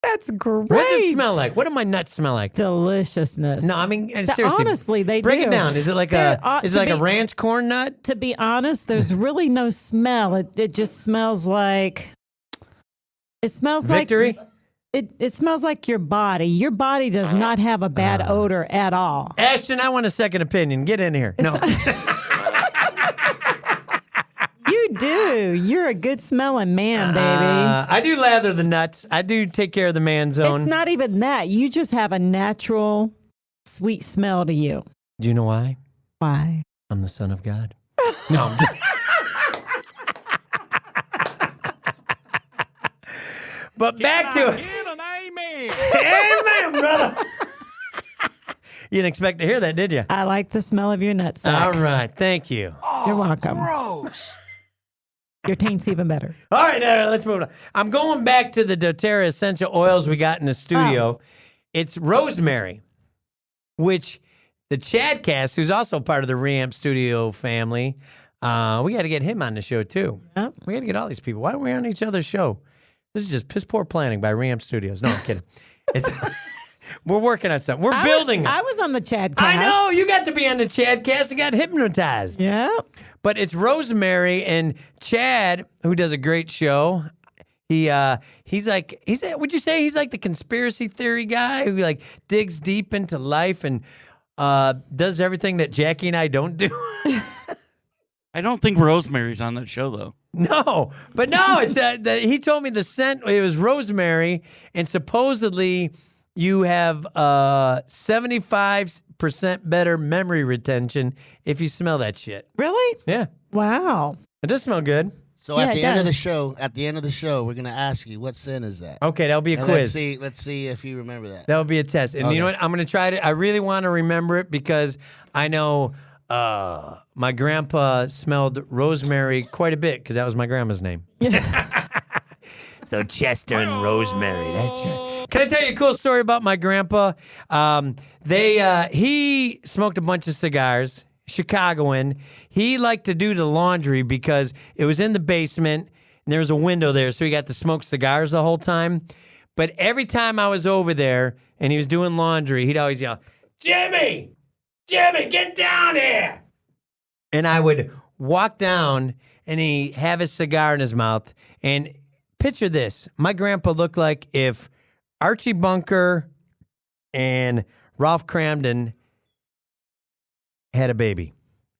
S4: That's great.
S3: What does it smell like? What do my nuts smell like?
S4: Deliciousness.
S3: No, I mean, seriously.
S4: Honestly, they
S3: break
S4: do.
S3: it down. Is it like a ranch corn nut?
S4: To be honest, there's really no smell. It just smells like. It smells
S3: Victory?
S4: like. It smells like your body. Your body does not have a bad odor at all.
S3: Ashton, I want a second opinion. Get in here. No.
S4: You do. You're a good smelling man, baby.
S3: I do lather the nuts. I do take care of the man zone.
S4: It's not even that. You just have a natural, sweet smell to you.
S3: Do you know why?
S4: Why?
S3: I'm the son of God. No. I'm kidding. But back to it.
S2: Amen.
S3: Amen, brother. You didn't expect to hear that, did you?
S4: I like the smell of your nutsack.
S3: All right. Thank you.
S4: You're welcome.
S1: Gross.
S4: Your taint's even better.
S3: All right, let's move on. I'm going back to the doTERRA essential oils we got in the studio. It's rosemary, which the Chadcast, who's also part of the Reamp Studio family, we got to get him on the show too.
S4: Yep.
S3: We got to get all these people. Why don't we on each other's show? This is just piss poor planning by Reamp Studios. No, I'm kidding. It's we're working on something. We're building it.
S4: I was on the Chadcast.
S3: I know you got to be on the Chadcast and got hypnotized.
S4: Yeah.
S3: But it's Rosemary and Chad, who does a great show. He's like would you say he's like the conspiracy theory guy who like digs deep into life and does everything that Jackie and I don't do?
S7: I don't think Rosemary's on that show, though.
S3: No, but no, it's he told me the scent, it was rosemary, and supposedly you have 75% better memory retention if you smell that shit.
S4: Really?
S3: Yeah.
S4: Wow.
S3: It does smell good.
S8: So
S4: Yeah,
S8: at
S4: it
S8: the end of the
S4: does.
S8: show, we're gonna ask you what sin is that?
S3: Okay, that'll be a
S8: And
S3: quiz.
S8: Let's see if you remember that.
S3: That'll be a test. And you know what? I'm going to try to, I really want to remember it because I know my grandpa smelled rosemary quite a bit because that was my grandma's name. So Chester and Rosemary, that's right. Can I tell you a cool story about my grandpa? He smoked a bunch of cigars, Chicagoan. He liked to do the laundry because it was in the basement and there was a window there, so he got to smoke cigars the whole time. But every time I was over there and he was doing laundry, he'd always yell, Jimmy, get down here. And I would walk down and he'd have his cigar in his mouth. And picture this. My grandpa looked like if Archie Bunker and Ralph Cramden had a baby.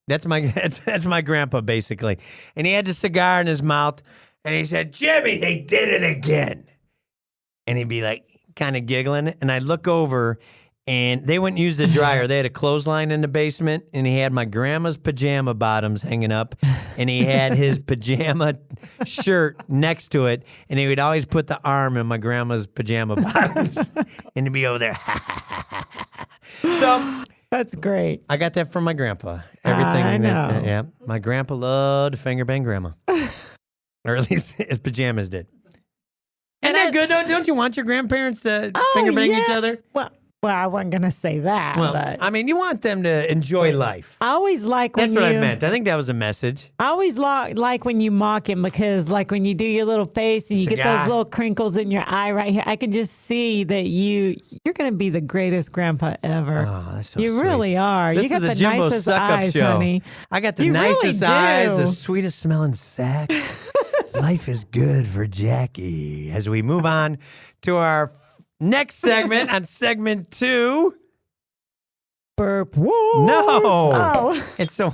S3: That's my grandpa, basically. And he had the cigar in his mouth and he said, Jimmy, they did it again. And he'd be like kind of giggling. And I'd look over and they wouldn't use the dryer. They had a clothesline in the basement and he had my grandma's pajama bottoms hanging up and he had his pajama shirt next to it. And he would always put the arm in my grandma's pajama bottoms and he'd be over there. So
S4: That's great.
S3: I got that from my grandpa. Everything.
S4: I know.
S3: Yeah. My grandpa loved to finger bang grandma. Or at least his pajamas did. Isn't that good, though? Don't you want your grandparents to finger bang each other?
S4: Well, I wasn't going to say that.
S3: Well,
S4: but
S3: I mean, you want them to enjoy life.
S4: I always like when
S3: That's what I meant. I think that was a message.
S4: I always like when you mock him because, like, when you do your little face and you get
S3: Cigar.
S4: those little crinkles in your eye right here, I can just see that you're going to be the greatest grandpa ever.
S3: Oh, that's so
S4: you
S3: sweet.
S4: really are.
S3: This
S4: you got
S3: is
S4: the
S3: Jimbo
S4: nicest
S3: suck-up
S4: eyes,
S3: show.
S4: honey.
S3: I got the
S4: You really
S3: nicest eyes,
S4: do.
S3: the sweetest smelling sack. Life is good for Jackie. As we move on to our next segment, on segment 2.
S4: Burp wars.
S3: No.
S4: Oh.
S3: It's a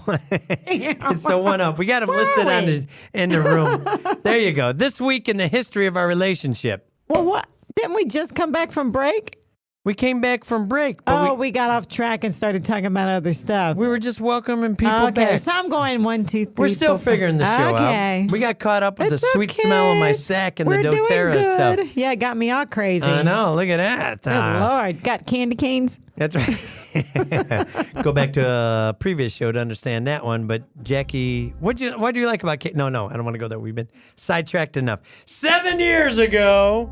S3: one up. We got them listed in the room. There you go. This week in the history of our relationship.
S4: Well, what? Didn't we just come back from break?
S3: We came back from break. But
S4: we got off track and started talking about other stuff.
S3: we were just welcoming people
S4: Okay,
S3: back.
S4: so I'm going 1, 2, 3.
S3: We're still
S4: 4, 5.
S3: figuring the show
S4: Okay.
S3: out. We got caught up with
S4: It's
S3: the sweet smell of my
S4: okay.
S3: sack and
S4: We're
S3: the
S4: doing
S3: doTERRA
S4: good.
S3: stuff.
S4: Yeah, it got me all crazy.
S3: I know. Look at that.
S4: Good Lord. Got candy canes?
S3: That's right. Go back to a previous show to understand that one. But Jackie, what do you like about No, I don't want to go there. We've been sidetracked enough. 7 years ago,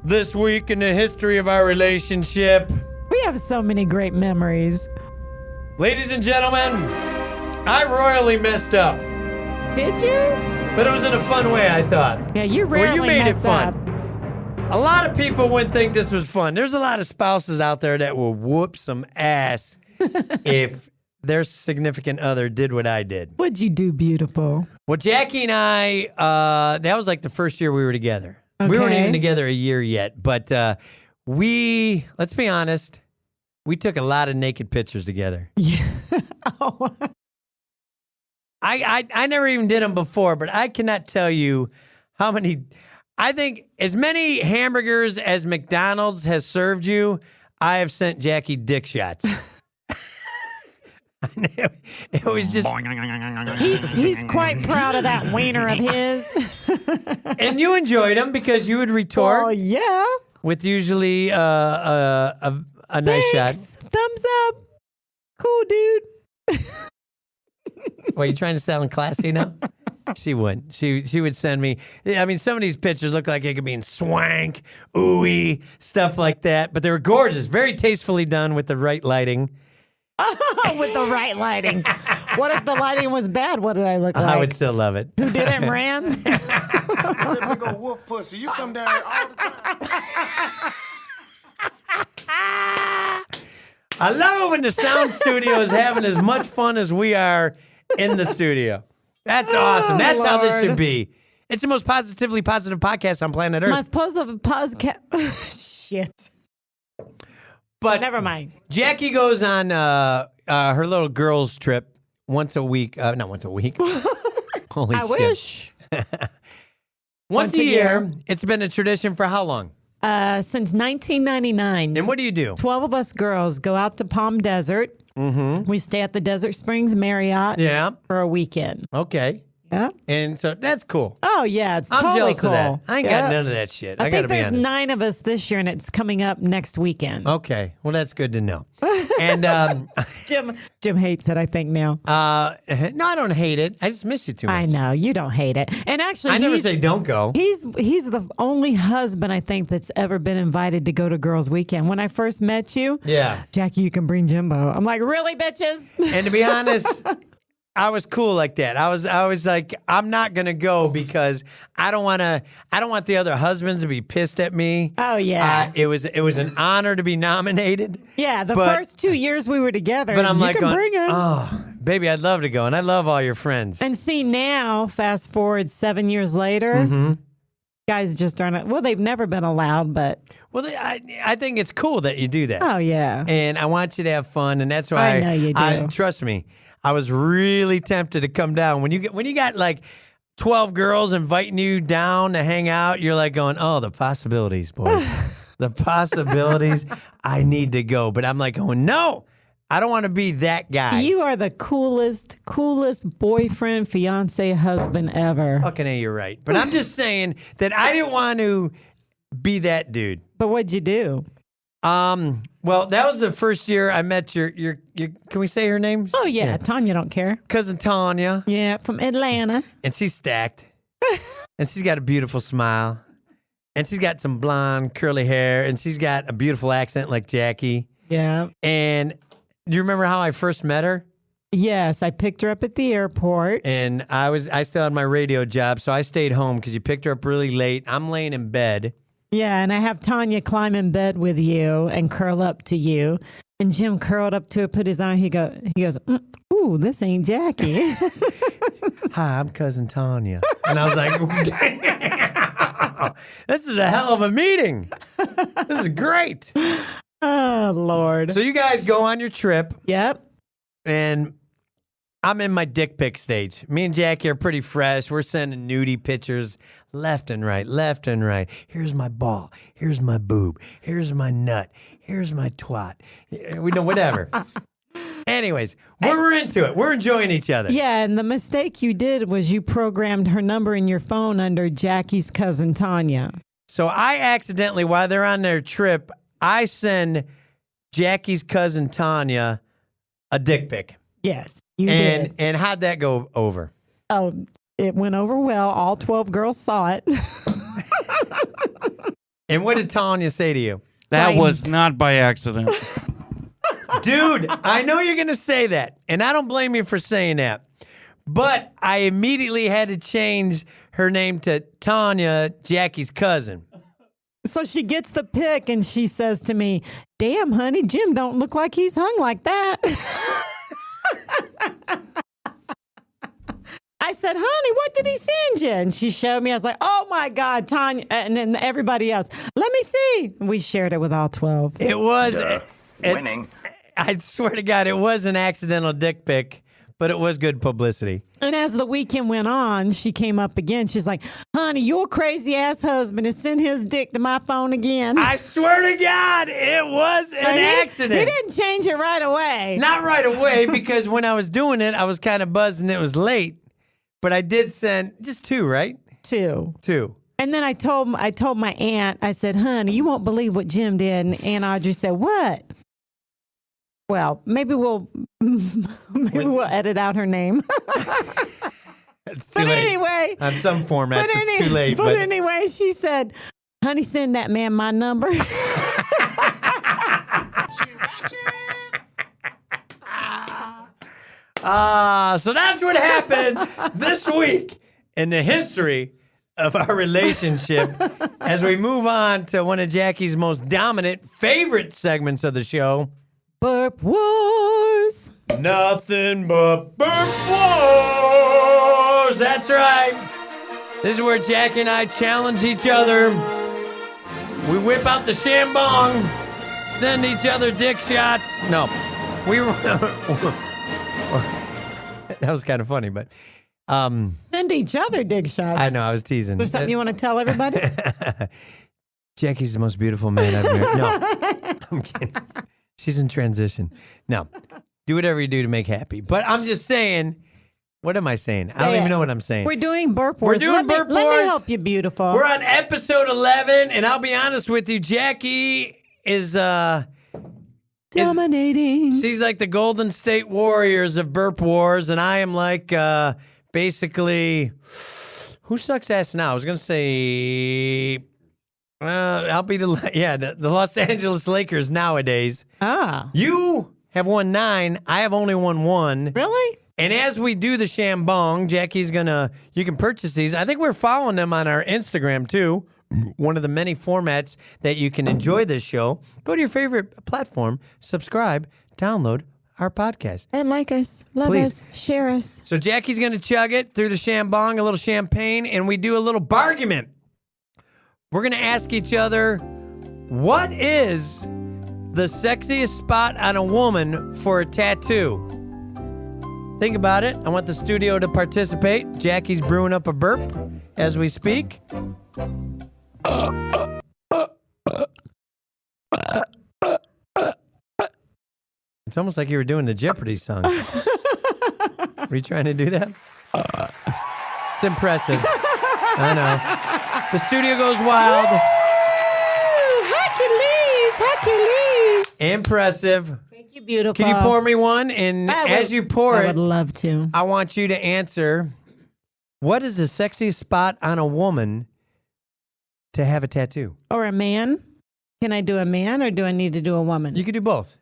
S3: this week in the history of our relationship,
S4: We have so many great memories.
S3: ladies and gentlemen, I royally messed up.
S4: Did you?
S3: But it was in a fun way, I thought.
S4: Yeah, you
S3: Well,
S4: rarely
S3: you made it
S4: mess
S3: fun.
S4: up.
S3: A lot of people wouldn't think this was fun. There's a lot of spouses out there that will whoop some ass if their significant other did what I did.
S4: What'd you do, beautiful?
S3: Well, Jackie and I, that was like the first year we were together. We weren't
S4: Okay.
S3: even together a year yet, but let's be honest, we took a lot of naked pictures together.
S4: Yeah. Oh.
S3: I never even did them before, but I cannot tell you how many. I think as many hamburgers as McDonald's has served you, I have sent Jackie dick shots. It was just,
S4: He's quite proud of that wiener of his.
S3: and you enjoyed them because you would retort
S4: Oh, yeah.
S3: with usually a nice shot.
S4: Thanks. Thumbs up. Cool, dude.
S3: Wait, you trying to sound classy now? She wouldn't. She would send me. I mean, some of these pictures look like it could be in swank, ooey, stuff like that. But they were gorgeous, very tastefully done with the right lighting.
S4: With the right lighting. What if the lighting was bad? What did I look like?
S3: I would still love it.
S4: Who did it, ran?
S10: Big old wolf pussy. You come down here all the time.
S3: I love it when the sound studio is having as much fun as we are in the studio. That's awesome. That's how this should be. It's the most positively positive podcast on planet Earth.
S4: Most positive podcast. Shit.
S3: But
S4: Never mind.
S3: Jackie goes on her little girls' trip once a week. Not once a week. Holy
S4: I
S3: shit.
S4: wish.
S3: Once a year. It's been a tradition for how long?
S4: Since 1999.
S3: And what do you do?
S4: 12 of us girls go out to Palm Desert.
S3: Mm-hmm.
S4: We stay at the Desert Springs Marriott
S3: Yeah.
S4: for a weekend.
S3: Okay.
S4: Yeah.
S3: And so that's cool.
S4: Oh, yeah. It's
S3: I'm
S4: totally
S3: jealous
S4: cool.
S3: of that. I ain't
S4: Yeah.
S3: got none of that shit.
S4: I
S3: gotta
S4: think
S3: be
S4: there's
S3: honest.
S4: 9 of us this year, and it's coming up next weekend.
S3: Okay. Well, that's good to know. And
S4: Jim hates it, I think, now.
S3: no, I don't hate it. I just miss you too much.
S4: I know. You don't hate it. And actually,
S3: I never say don't go.
S4: He's the only husband, I think, that's ever been invited to go to Girls Weekend. When I first met you,
S3: Yeah.
S4: Jackie, you can bring Jimbo. I'm like, really, bitches?
S3: And to be honest, I was cool like that. I was like, I'm not gonna go because I don't want the other husbands to be pissed at me.
S4: Oh, yeah.
S3: It was an honor to be nominated.
S4: Yeah, the
S3: But-
S4: first 2 years we were together.
S3: But I'm
S4: you
S3: like,
S4: can
S3: going,
S4: bring him.
S3: oh, baby, I'd love to go, and I love all your friends.
S4: And see now, fast forward 7 years later,
S3: Mm-hmm.
S4: guys just aren't. Well, they've never been allowed, but
S3: Well, I think it's cool that you do that.
S4: oh yeah,
S3: And I want you to have fun, and that's why
S4: I know you do.
S3: trust me. I was really tempted to come down when you got like 12 girls inviting you down to hang out. You're like going, oh, the possibilities, boys, the possibilities. I need to go, but I'm like going, no, I don't want to be that guy.
S4: you are the coolest boyfriend, fiance, husband ever.
S3: Fucking A, you're right. But I'm just saying that I didn't want to be that dude.
S4: But what'd you do?
S3: Well, that was the first year I met your can we say her name?
S4: Oh yeah, Tanya don't care.
S3: Cousin Tanya.
S4: Yeah, from Atlanta.
S3: And she's stacked. And she's got a beautiful smile. And she's got some blonde, curly hair. And she's got a beautiful accent like Jackie.
S4: Yeah.
S3: And do you remember how I first met her?
S4: Yes, I picked her up at the airport.
S3: And I still had my radio job, so I stayed home because you picked her up really late. I'm laying in bed.
S4: Yeah, and I have Tanya climb in bed with you and curl up to you. And Jim curled up to her, put his arm. He goes, ooh, this ain't Jackie.
S3: Hi, I'm Cousin Tanya. And I was like, damn, this is a hell of a meeting. This is great.
S4: Oh, Lord.
S3: So you guys go on your trip,
S4: Yep.
S3: and I'm in my dick pic stage. Me and Jackie are pretty fresh. We're sending nudie pictures left and right, left and right. Here's my ball. Here's my boob. Here's my nut. Here's my twat. We know whatever. Anyways, we're into it. We're enjoying each other.
S4: Yeah, and the mistake you did was you programmed her number in your phone under Jackie's cousin Tanya.
S3: So I accidentally, while they're on their trip, I send Jackie's cousin Tanya a dick pic.
S4: Yes, you did.
S3: And how'd that go over?
S4: Oh, it went over well. All 12 girls saw it.
S3: And what did Tanya say to you?
S7: That was not by accident.
S3: Dude, I know you're going to say that, and I don't blame you for saying that. But I immediately had to change her name to Tanya, Jackie's cousin.
S4: So she gets the pic and she says to me, "Damn, honey, Jim don't look like he's hung like that." I said, "Honey, what did he send you?" And she showed me. I was like, "Oh my God, Tanya." And then everybody else, "Let me see." We shared it with all 12.
S3: It was
S10: Winning.
S3: I swear to God, it was an accidental dick pic, but it was good publicity.
S4: And as the weekend went on, she came up again. She's like, "Honey, your crazy ass husband has sent his dick to my phone again."
S3: I swear to God, it was an accident.
S4: He didn't change it right away.
S3: Not right away, because when I was doing it, I was kind of buzzed and it was late. But I did send just 2, right?
S4: 2.
S3: 2.
S4: And then I told my aunt, I said, "Honey, you won't believe what Jim did." And Aunt Audrey said, "What?" Well, maybe we'll edit out her name.
S3: It's too
S4: But
S3: late.
S4: anyway.
S3: On some formats, it's too late.
S4: But anyway, she said, "Honey, send that man my number."
S3: So that's what happened this week in the history of our relationship as we move on to one of Jackie's most dominant favorite segments of the show.
S4: Burp Wars.
S3: Nothing but burp wars. That's right. This is where Jackie and I challenge each other. We whip out the Chambong, send each other dick shots. No, we that was kind of funny, but
S4: Send each other dick shots.
S3: I know, I was teasing.
S4: There's something you want to tell everybody?
S3: Jackie's the most beautiful man I've married. No, I'm kidding. She's in transition. No, do whatever you do to make happy. But I'm just saying, what am I saying? I don't even know what I'm saying.
S4: We're doing burp wars.
S3: We're doing burp
S4: Let
S3: wars.
S4: me help you, beautiful.
S3: We're on episode 11, and I'll be honest with you, Jackie is
S4: dominating.
S3: She's like the Golden State Warriors of burp wars, and I am like basically, who sucks ass now? I was gonna say, I'll be the Los Angeles Lakers nowadays.
S4: Ah,
S3: You have won 9. I have only won 1.
S4: really?
S3: And as we do the Chambong, Jackie's you can purchase these. I think we're following them on our Instagram too. One of the many formats that you can enjoy this show. Go to your favorite platform, subscribe, download our podcast.
S4: And like us, love
S3: Please.
S4: us, share us.
S3: So Jackie's going to chug it through the Chambong, a little champagne, and we do a little bargument. We're going to ask each other, what is the sexiest spot on a woman for a tattoo? Think about it. I want the studio to participate. Jackie's brewing up a burp as we speak. It's almost like you were doing the Jeopardy song. Were you trying to do that? It's impressive. I know. The studio goes wild.
S4: Hercules.
S3: Impressive.
S4: Thank you, beautiful.
S3: Can you pour me one? And as you pour
S4: I
S3: it,
S4: would love to.
S3: I want you to answer, what is the sexiest spot on a woman to have a tattoo?
S4: Or a man? Can I do a man or do I need to do a woman?
S3: You could do both.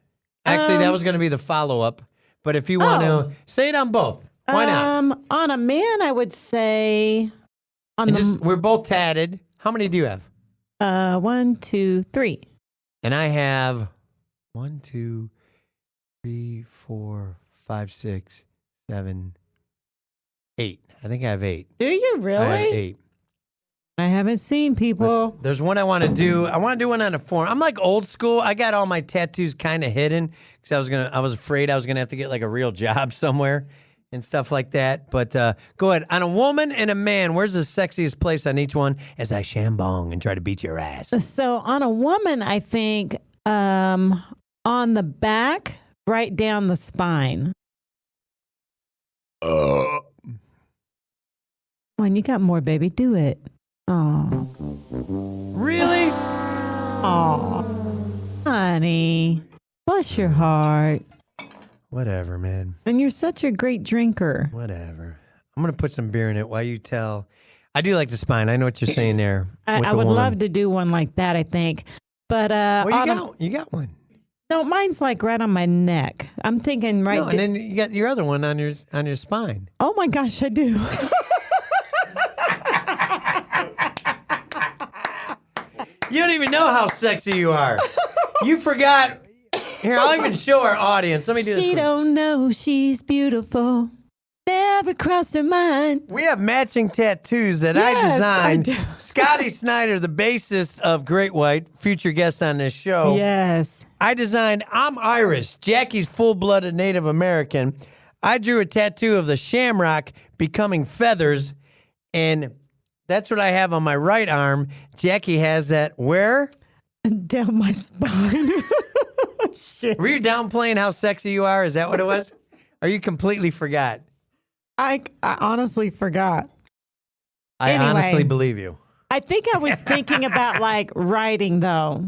S3: Actually, that was going to be the follow-up. But if you want to say it on both, why not?
S4: On a man, I would say
S3: We're both tatted. How many do you have?
S4: 1, 2, 3.
S3: And I have 1, 2, 3, 4, 5, 6, 7, 8. I think I have 8.
S4: Do you really?
S3: I have 8.
S4: I haven't seen people.
S3: There's one I want to do. I want to do one on a form. I'm like old school. I got all my tattoos kind of hidden because I was afraid I was gonna have to get like a real job somewhere and stuff like that. But go ahead. On a woman and a man, where's the sexiest place on each one as I shambong and try to beat your ass?
S4: So on a woman, I think on the back, right down the spine. When you got more, baby, do it. Oh,
S3: Really?
S4: oh, honey, bless your heart.
S3: Whatever, man.
S4: And you're such a great drinker.
S3: Whatever. I'm going to put some beer in it while you tell. I do like the spine. I know what you're saying there.
S4: I would love to do one like that, I think. But
S3: Well, you got one.
S4: no, mine's like right on my neck. I'm thinking right.
S3: No, and then you got your other one on your spine.
S4: Oh my gosh, I do.
S3: You don't even know how sexy you are. You forgot. Here, I'll even show our audience. Let me do this.
S4: She don't know she's beautiful. Never crossed her mind.
S3: We have matching tattoos that I
S4: Yes,
S3: designed.
S4: I do.
S3: Scotty Snyder, the bassist of Great White, future guest on this show.
S4: Yes.
S3: I designed, I'm Irish. Jackie's full-blooded Native American. I drew a tattoo of the shamrock becoming feathers, and that's what I have on my right arm. Jackie has that where?
S4: Down my spine. Shit.
S3: Were you downplaying how sexy you are? Is that what it was? Or you completely forgot?
S4: I honestly forgot.
S3: I
S4: Anyway.
S3: honestly believe you.
S4: I think I was thinking about like writing though.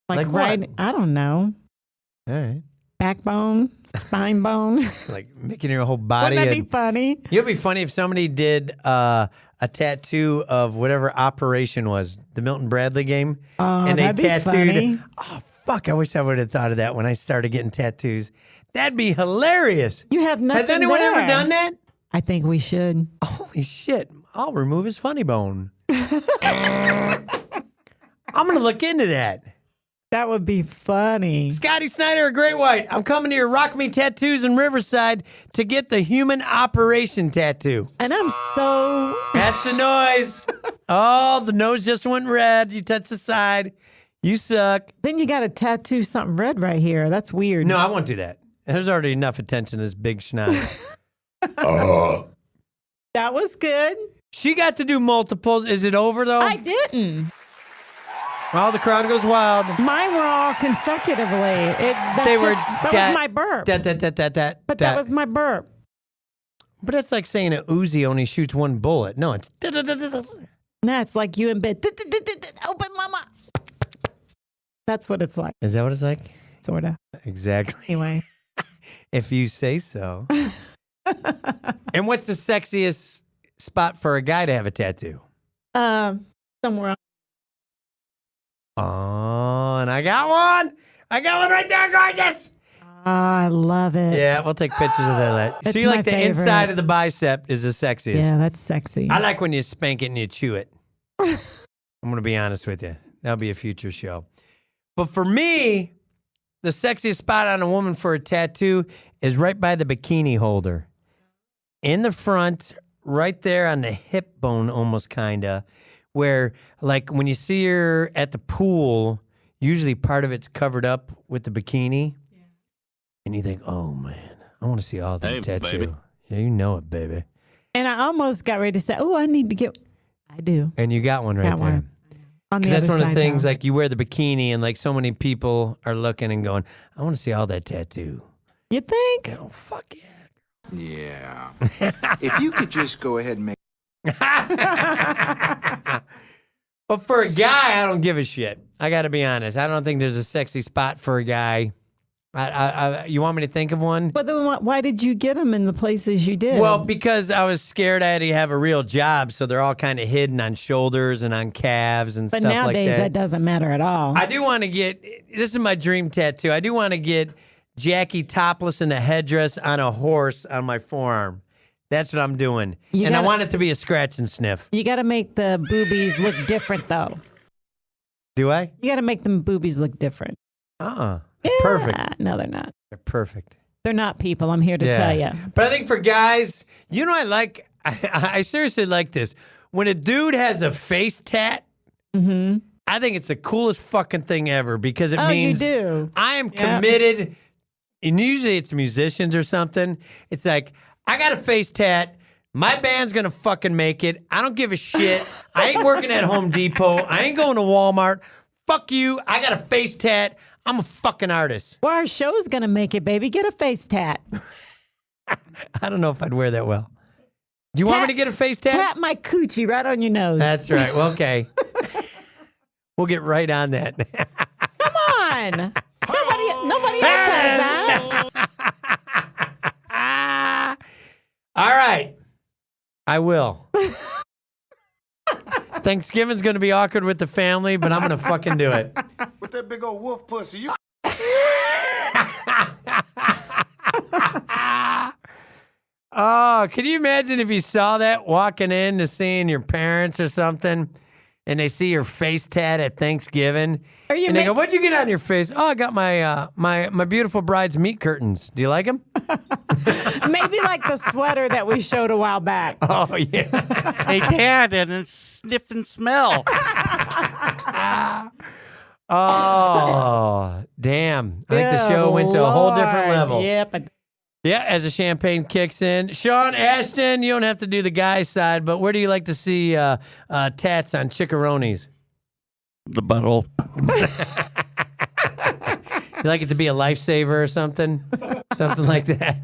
S3: Like what?
S4: writing. I don't know.
S3: All right.
S4: Backbone, spine bone.
S3: Like making your whole body.
S4: Wouldn't that be funny?
S3: It'd be funny if somebody did a tattoo of whatever Operation was, the Milton Bradley game.
S4: Oh,
S3: and they
S4: that'd be
S3: tattooed.
S4: funny.
S3: Oh, fuck. I wish I would have thought of that when I started getting tattoos. That'd be hilarious.
S4: You have nothing
S3: Has anyone
S4: there.
S3: ever done that?
S4: I think we should.
S3: Holy shit. I'll remove his funny bone. I'm going to look into that.
S4: That would be funny.
S3: Scotty Snyder of Great White. I'm coming to your Rock Me Tattoos in Riverside to get the human operation tattoo.
S4: And I'm so.
S3: That's the noise. Oh, the nose just went red. You touch the side. You suck.
S4: Then you got to tattoo something red right here. That's weird.
S3: No, I won't do that. There's already enough attention to this big schnoz.
S4: That was good.
S3: She got to do multiples. Is it over, though?
S4: I didn't.
S3: Well, the crowd goes wild.
S4: Mine were all consecutively. That was my burp. But that was my burp.
S3: But that's like saying a Uzi only shoots one bullet. No, it's.
S4: Nah, it's like you in bed. Open mama. That's what it's like.
S3: Is that what it's like?
S4: Sort of.
S3: Exactly.
S4: Anyway.
S3: If you say so. And what's the sexiest spot for a guy to have a tattoo?
S4: Somewhere else.
S3: Oh, and I got one. I got one right there, gorgeous.
S4: I love it.
S3: Yeah, we'll take pictures of that.
S4: That's
S3: So you like
S4: my
S3: the
S4: favorite.
S3: inside of the bicep is the sexiest.
S4: Yeah, that's sexy.
S3: I like when you spank it and you chew it. I'm going to be honest with you. That'll be a future show. But for me, the sexiest spot on a woman for a tattoo is right by the bikini holder. In the front, right there on the hip bone almost kind of, where like when you see her at the pool, usually part of it's covered up with the bikini. Yeah. And you think, oh man, I want to see all that tattoo. Baby. Yeah, you know it, baby.
S4: And I almost got ready to say, oh, I need to get. I do.
S3: And you got one right there.
S4: One. On the
S3: that's
S4: other
S3: one of the
S4: side,
S3: things,
S4: though.
S3: like you wear the bikini and like so many people are looking and going, I want to see all that tattoo.
S4: You think?
S3: Oh, fuck yeah.
S10: Yeah. If you could just go ahead and make.
S3: But for a guy, I don't give a shit. I got to be honest. I don't think there's a sexy spot for a guy. You want me to think of one?
S4: But then why did you get them in the places you did?
S3: Well, because I was scared I had to have a real job, so they're all kind of hidden on shoulders and on calves and
S4: but
S3: stuff like that.
S4: But nowadays, that doesn't matter at all.
S3: I do want to get, this is my dream tattoo. I do want to get Jackie topless in a headdress on a horse on my forearm. That's what I'm doing. I want it to be a scratch and sniff.
S4: You got to make the boobies look different, though.
S3: Do I?
S4: You got to make them boobies look different.
S3: Yeah,
S4: perfect. No, they're not.
S3: They're perfect.
S4: They're not people. I'm here to tell you.
S3: But I think for guys, you know, I seriously like this. When a dude has a face tat, I think it's the coolest fucking thing ever because it means
S4: you do.
S3: I am committed. And usually it's musicians or something. It's like, I got a face tat. My band's going to fucking make it. I don't give a shit. I ain't working at Home Depot. I ain't going to Walmart. Fuck you. I got a face tat. I'm a fucking artist.
S4: Well, our show is going to make it, baby. Get a face tat.
S3: I don't know if I'd wear that well. Do you want me to get a face tat?
S4: Tap my coochie right on your nose.
S3: That's right. Well, okay. We'll get right on that.
S4: Come on. Nobody else has that.
S3: All right. I will. Thanksgiving's going to be awkward with the family, but I'm going to fucking do it.
S10: With that big old wolf pussy, you.
S3: Oh, can you imagine if you saw that walking in to seeing your parents or something, and they see your face tat at Thanksgiving, and they go, "What'd you get on your face?" "Oh, I got my my beautiful bride's meat curtains. Do you like them?"
S4: Maybe like the sweater that we showed a while back.
S3: Oh yeah.
S7: Hey, Dad, and it's sniff and smell.
S3: Oh, damn! I think the show went to a whole different level.
S4: Yep.
S3: Yeah, as the champagne kicks in. Sean Ashton, you don't have to do the guy side, but where do you like to see tats on chickaroonies?
S7: The butthole.
S3: You like it to be a lifesaver or something? Something like that?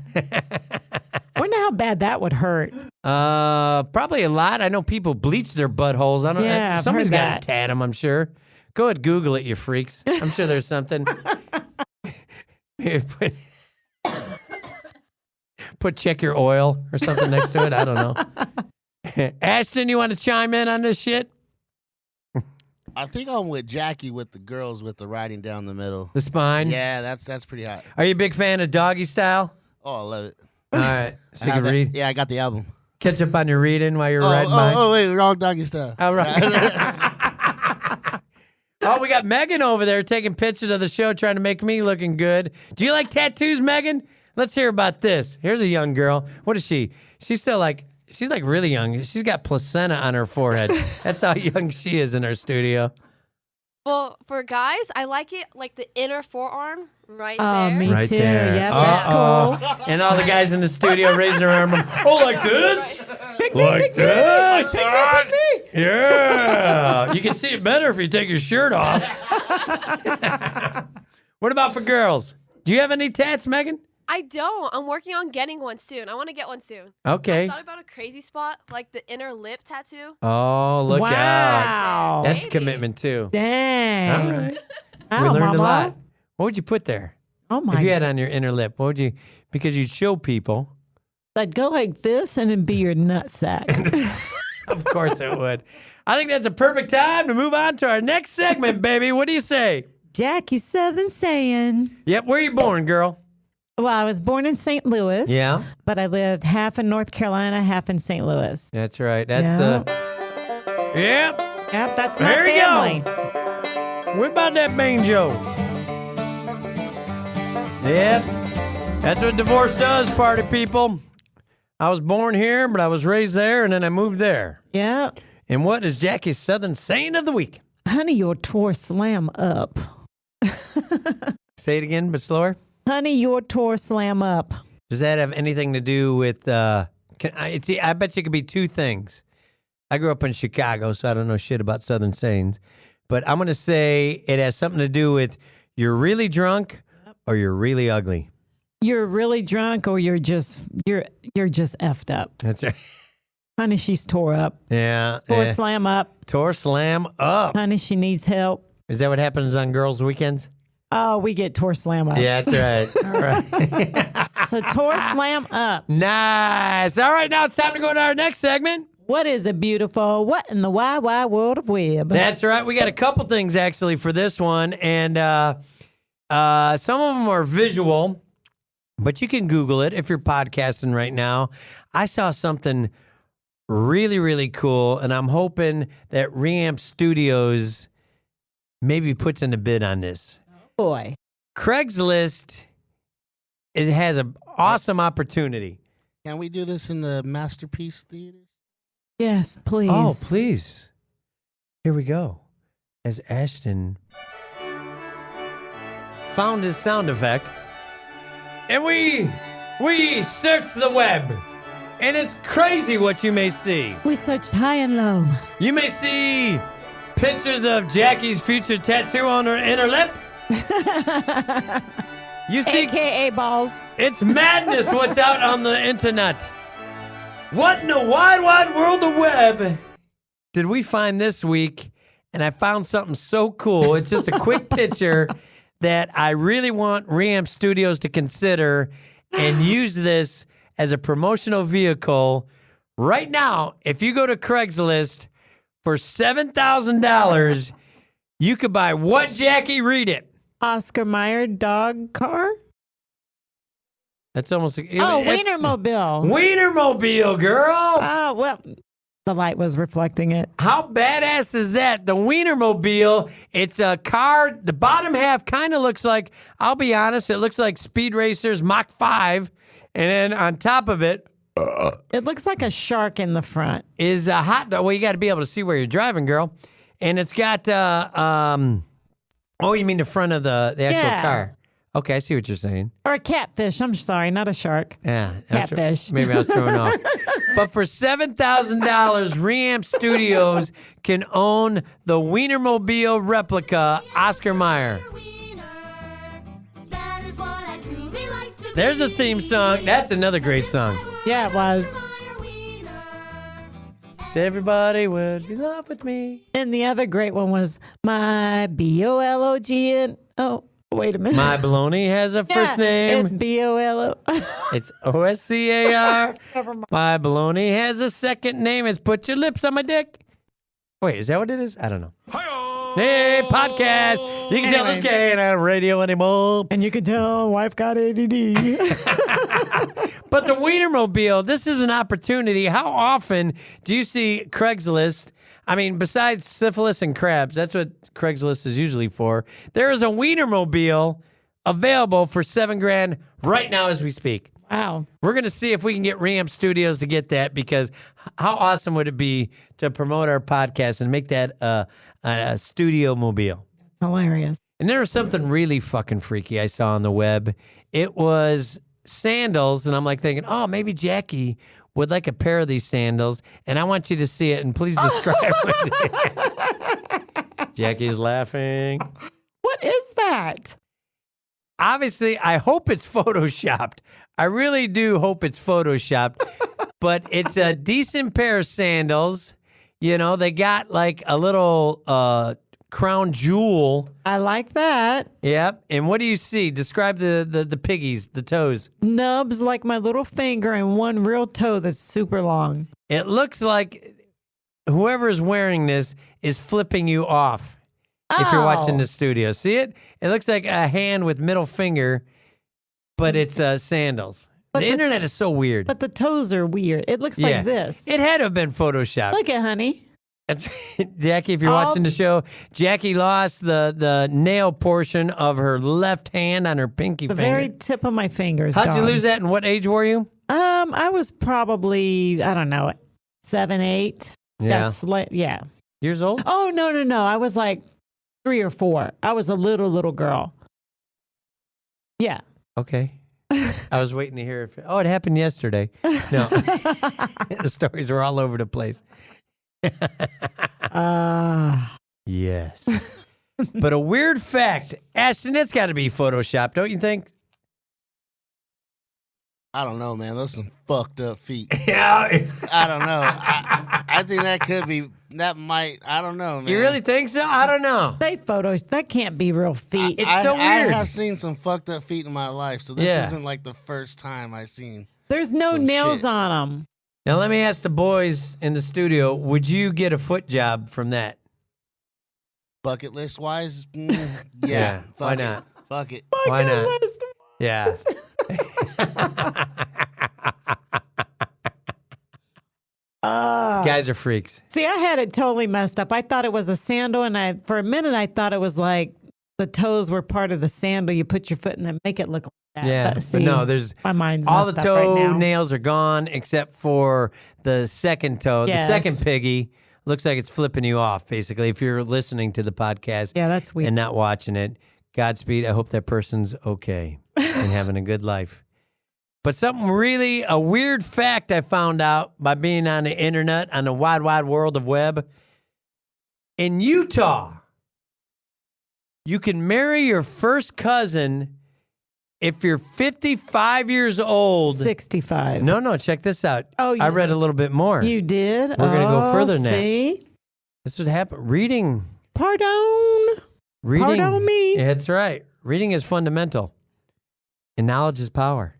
S4: Wonder how bad that would hurt.
S3: Probably a lot. I know people bleach their buttholes. I don't know.
S4: Yeah, I've
S3: Somebody's
S4: heard
S3: got
S4: that.
S3: to tat them, I'm sure. Go ahead, Google it, you freaks. I'm sure there's something. Put check your oil or something next to it. I don't know. Ashton, you want to chime in on this shit?
S8: I think I'm with Jackie with the girls with the riding down the middle.
S3: The spine?
S8: Yeah, that's pretty hot.
S3: Are you a big fan of Doggy Style?
S8: Oh, I love it.
S3: All right. So you
S8: I
S3: can
S8: have that-
S3: read.
S8: Yeah, I got the album.
S3: Catch up on your reading while you're riding mine.
S8: Oh, wait, wrong Doggy Style.
S3: All right. Oh, we got Megan over there taking pictures of the show, trying to make me looking good. Do you like tattoos, Megan? Let's hear about this. Here's a young girl. What is she? She's like really young. She's got placenta on her forehead. That's how young she is in our studio.
S9: Well, for guys, I like it like the inner forearm right
S4: Oh,
S9: there.
S4: me
S3: Right
S4: too.
S3: there.
S4: Yep, that's cool.
S3: And all the guys in the studio raising their arm. Oh, like this? Like this? Yeah. You can see it better if you take your shirt off. What about for girls? Do you have any tats, Megan?
S9: I don't. I'm working on getting one soon. I want to get one soon.
S3: Okay.
S9: I thought about a crazy spot, like the inner lip tattoo.
S3: Oh, look out.
S4: Wow.
S3: That's a
S9: Maybe.
S3: commitment, too.
S4: Dang.
S3: All right.
S4: Oh,
S3: We learned
S4: mama.
S3: a lot. What would you put there?
S4: Oh, my
S3: If you had on your inner lip, what would you, because you'd show people.
S4: I'd go like this and then be your nutsack.
S3: Of course it would. I think that's a perfect time to move on to our next segment, baby. What do you say?
S4: Jackie Southern saying.
S3: Yep. Where are you born, girl?
S4: Well, I was born in St. Louis.
S3: Yeah.
S4: But I lived half in North Carolina, half in St. Louis.
S3: That's right. That's yep.
S4: Yep, that's my
S3: There you
S4: family.
S3: go. What about that banjo? Yep. That's what divorce does, party people. I was born here, but I was raised there, and then I moved there.
S4: Yep.
S3: And what is Jackie's Southern saying of the week?
S4: Honey, your tour slam up.
S3: Say it again, but slower.
S4: Honey, your tour slam up.
S3: Does that have anything to do with? I bet you it could be two things. I grew up in Chicago, so I don't know shit about Southern sayings, but I'm gonna say it has something to do with you're really drunk or you're really ugly.
S4: You're really drunk or you're just effed up.
S3: That's right.
S4: Honey, she's tore up.
S3: Yeah.
S4: Tour slam up.
S3: Tour slam up.
S4: Honey, she needs help.
S3: Is that what happens on girls' weekends?
S4: Oh, we get tour slam up.
S3: Yeah, that's right. All right.
S4: So tour slam up.
S3: Nice. All right, now it's time to go to our next segment.
S4: What is it, beautiful? What in the wide world of web?
S3: That's right. We got a couple things actually for this one, and some of them are visual, but you can Google it if you're podcasting right now. I saw something really, really cool, and I'm hoping that Reamp Studios maybe puts in a bid on this.
S4: Boy.
S3: Craigslist has an awesome opportunity.
S8: Can we do this in the Masterpiece Theater?
S4: Yes, please.
S3: Oh, please. Here we go. As Ashton found his sound effect, and we searched the web. And it's crazy what you may see.
S4: We searched high and low.
S3: You may see pictures of Jackie's future tattoo on her inner lip. You see,
S4: AKA balls.
S3: it's madness what's out on the internet. What in the wide, wide world of web did we find this week? And I found something so cool. It's just a quick picture that I really want Reamp Studios to consider and use this as a promotional vehicle. Right now, if you go to Craigslist for $7,000, you could buy what, Jackie? Read it.
S4: Oscar Mayer dog car?
S3: That's almost...
S4: Oh, Wienermobile.
S3: Wienermobile, girl.
S4: Oh, well, the light was reflecting it.
S3: How badass is that? The Wienermobile, it's a car. The bottom half kind of looks like, I'll be honest, it looks like Speed Racer's Mach 5. And then on top of it...
S4: It looks like a shark in the front.
S3: Is a hot dog. Well, you got to be able to see where you're driving, girl. And it's got... Oh, you mean the front of the actual car? Okay, I see what you're saying.
S4: Or a catfish. I'm sorry, not a shark.
S3: Yeah.
S4: Catfish.
S3: Maybe I was throwing off. But for $7,000, Reamp Studios can own the Wienermobile replica Oscar Mayer. There's a theme song. That's another great song.
S4: Yeah, it was.
S3: Everybody would be in love with me.
S4: And the other great one was my BOLOG. Oh, wait a minute.
S3: My baloney has a first name.
S4: It's BOLO.
S3: It's OSCAR.
S4: Never mind.
S3: My baloney has a second name. It's put your lips on my dick. Wait, is that what it is? I don't know. Hey, podcast. You can tell this guy ain't on radio anymore.
S4: And you can tell wife got ADD.
S3: But the Wienermobile, this is an opportunity. How often do you see Craigslist? I mean, besides syphilis and crabs, that's what Craigslist is usually for. There is a Wienermobile available for $7,000 right now as we speak.
S4: Wow.
S3: We're going to see if we can get Reamp Studios to get that, because how awesome would it be to promote our podcast and make that a studio mobile?
S4: That's hilarious.
S3: And there was something really fucking freaky I saw on the web. It was sandals, and I'm like thinking, oh, maybe Jackie would like a pair of these sandals, and I want you to see it, and please describe it. Jackie's laughing.
S4: What is that?
S3: Obviously, I hope it's Photoshopped. I really do hope it's Photoshopped, but it's a decent pair of sandals. You know, they got like a little crown jewel.
S4: I like that.
S3: Yep. And what do you see? Describe the piggies, the toes.
S4: Nubs like my little finger and one real toe that's super long.
S3: It looks like whoever is wearing this is flipping you off if you're watching the studio. See it? It looks like a hand with middle finger, but it's sandals.
S4: But
S3: the internet is so weird.
S4: But the toes are weird. It looks like this.
S3: It had to have been Photoshopped.
S4: Look at honey.
S3: That's Jackie, if you're watching the show, Jackie lost the nail portion of her left hand on her pinky
S4: The
S3: finger.
S4: very tip of my fingers.
S3: How'd you
S4: gone.
S3: lose that, and what age were you?
S4: I was probably, I don't know, 7, 8.
S3: Yeah.
S4: Yeah.
S3: Years old?
S4: Oh, no. I was like 3 or 4. I was a little girl. Yeah.
S3: Okay. I was waiting to hear if... Oh, it happened yesterday. No. The stories were all over the place. Yes. But a weird fact. Ashton, it's got to be Photoshopped, don't you think?
S8: I don't know, man. Those are some fucked up feet.
S3: Yeah.
S8: I don't know. I think that could be, that might, I don't know, man.
S3: You really think so? I don't know.
S4: They photos, that can't be real feet.
S3: It's so weird.
S8: I have seen some fucked up feet in my life, so this isn't like the first time I've seen.
S4: There's no nails on them.
S3: Now, let me ask the boys in the studio, would you get a foot job from that?
S8: Bucket list wise? Yeah.
S3: Why not?
S8: Fuck it.
S3: Why not? Yeah. Guys are freaks.
S4: See, I had it totally messed up. I thought it was a sandal, and for a minute I thought it was like the toes were part of the sandal. You put your foot in and make it look like that.
S3: Yeah,
S4: but
S3: no, there's
S4: my mind's
S3: all the
S4: messed up right
S3: toe
S4: now.
S3: nails are gone except for the second toe.
S4: Yes.
S3: The second piggy looks like it's flipping you off, basically, if you're listening to the podcast
S4: Yeah, that's weird.
S3: and not watching it. Godspeed. I hope that person's okay and having a good life. But a weird fact I found out by being on the internet, on the wide, wide world of web. In Utah, you can marry your first cousin if you're 55 years old.
S4: 65.
S3: No, check this out.
S4: Oh,
S3: I read a little bit more.
S4: You did?
S3: We're going to go further than that.
S4: See?
S3: This would happen. Reading.
S4: Pardon me.
S3: Yeah, that's right. Reading is fundamental, and knowledge is power.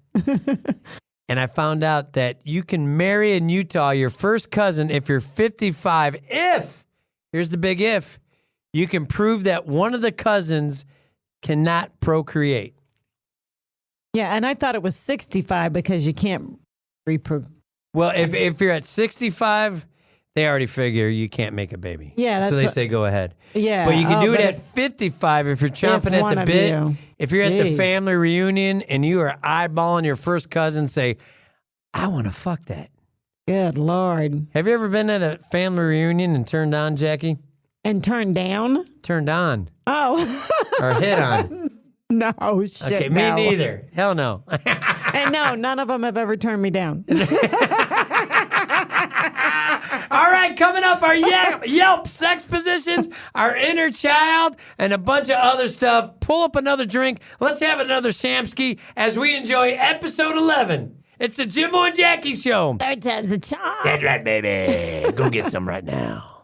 S3: And I found out that you can marry in Utah your first cousin if you're 55. Here's the big if, you can prove that one of the cousins cannot procreate.
S4: Yeah, and I thought it was 65 because you can't reproduce.
S3: Well, if you're at 65, they already figure you can't make a baby.
S4: Yeah, that's
S3: so they say go ahead.
S4: Yeah.
S3: But you can do it at 55 if you're chomping at the bit. If you're at the family reunion and you are eyeballing your first cousin, say, I want to fuck that.
S4: Good Lord.
S3: Have you ever been at a family reunion and turned on, Jackie?
S4: And turned down?
S3: Turned on.
S4: Oh.
S3: Or hit on.
S4: No, shit.
S3: Okay,
S4: no.
S3: me neither. Hell no.
S4: And no, none of them have ever turned me down.
S3: All right, coming up, our Yelp sex positions, our inner child, and a bunch of other stuff. Pull up another drink. Let's have another Shamsky as we enjoy episode 11. It's the Jimbo and Jackie Show.
S4: Third time's a charm.
S3: That's right, baby. Go get some right now.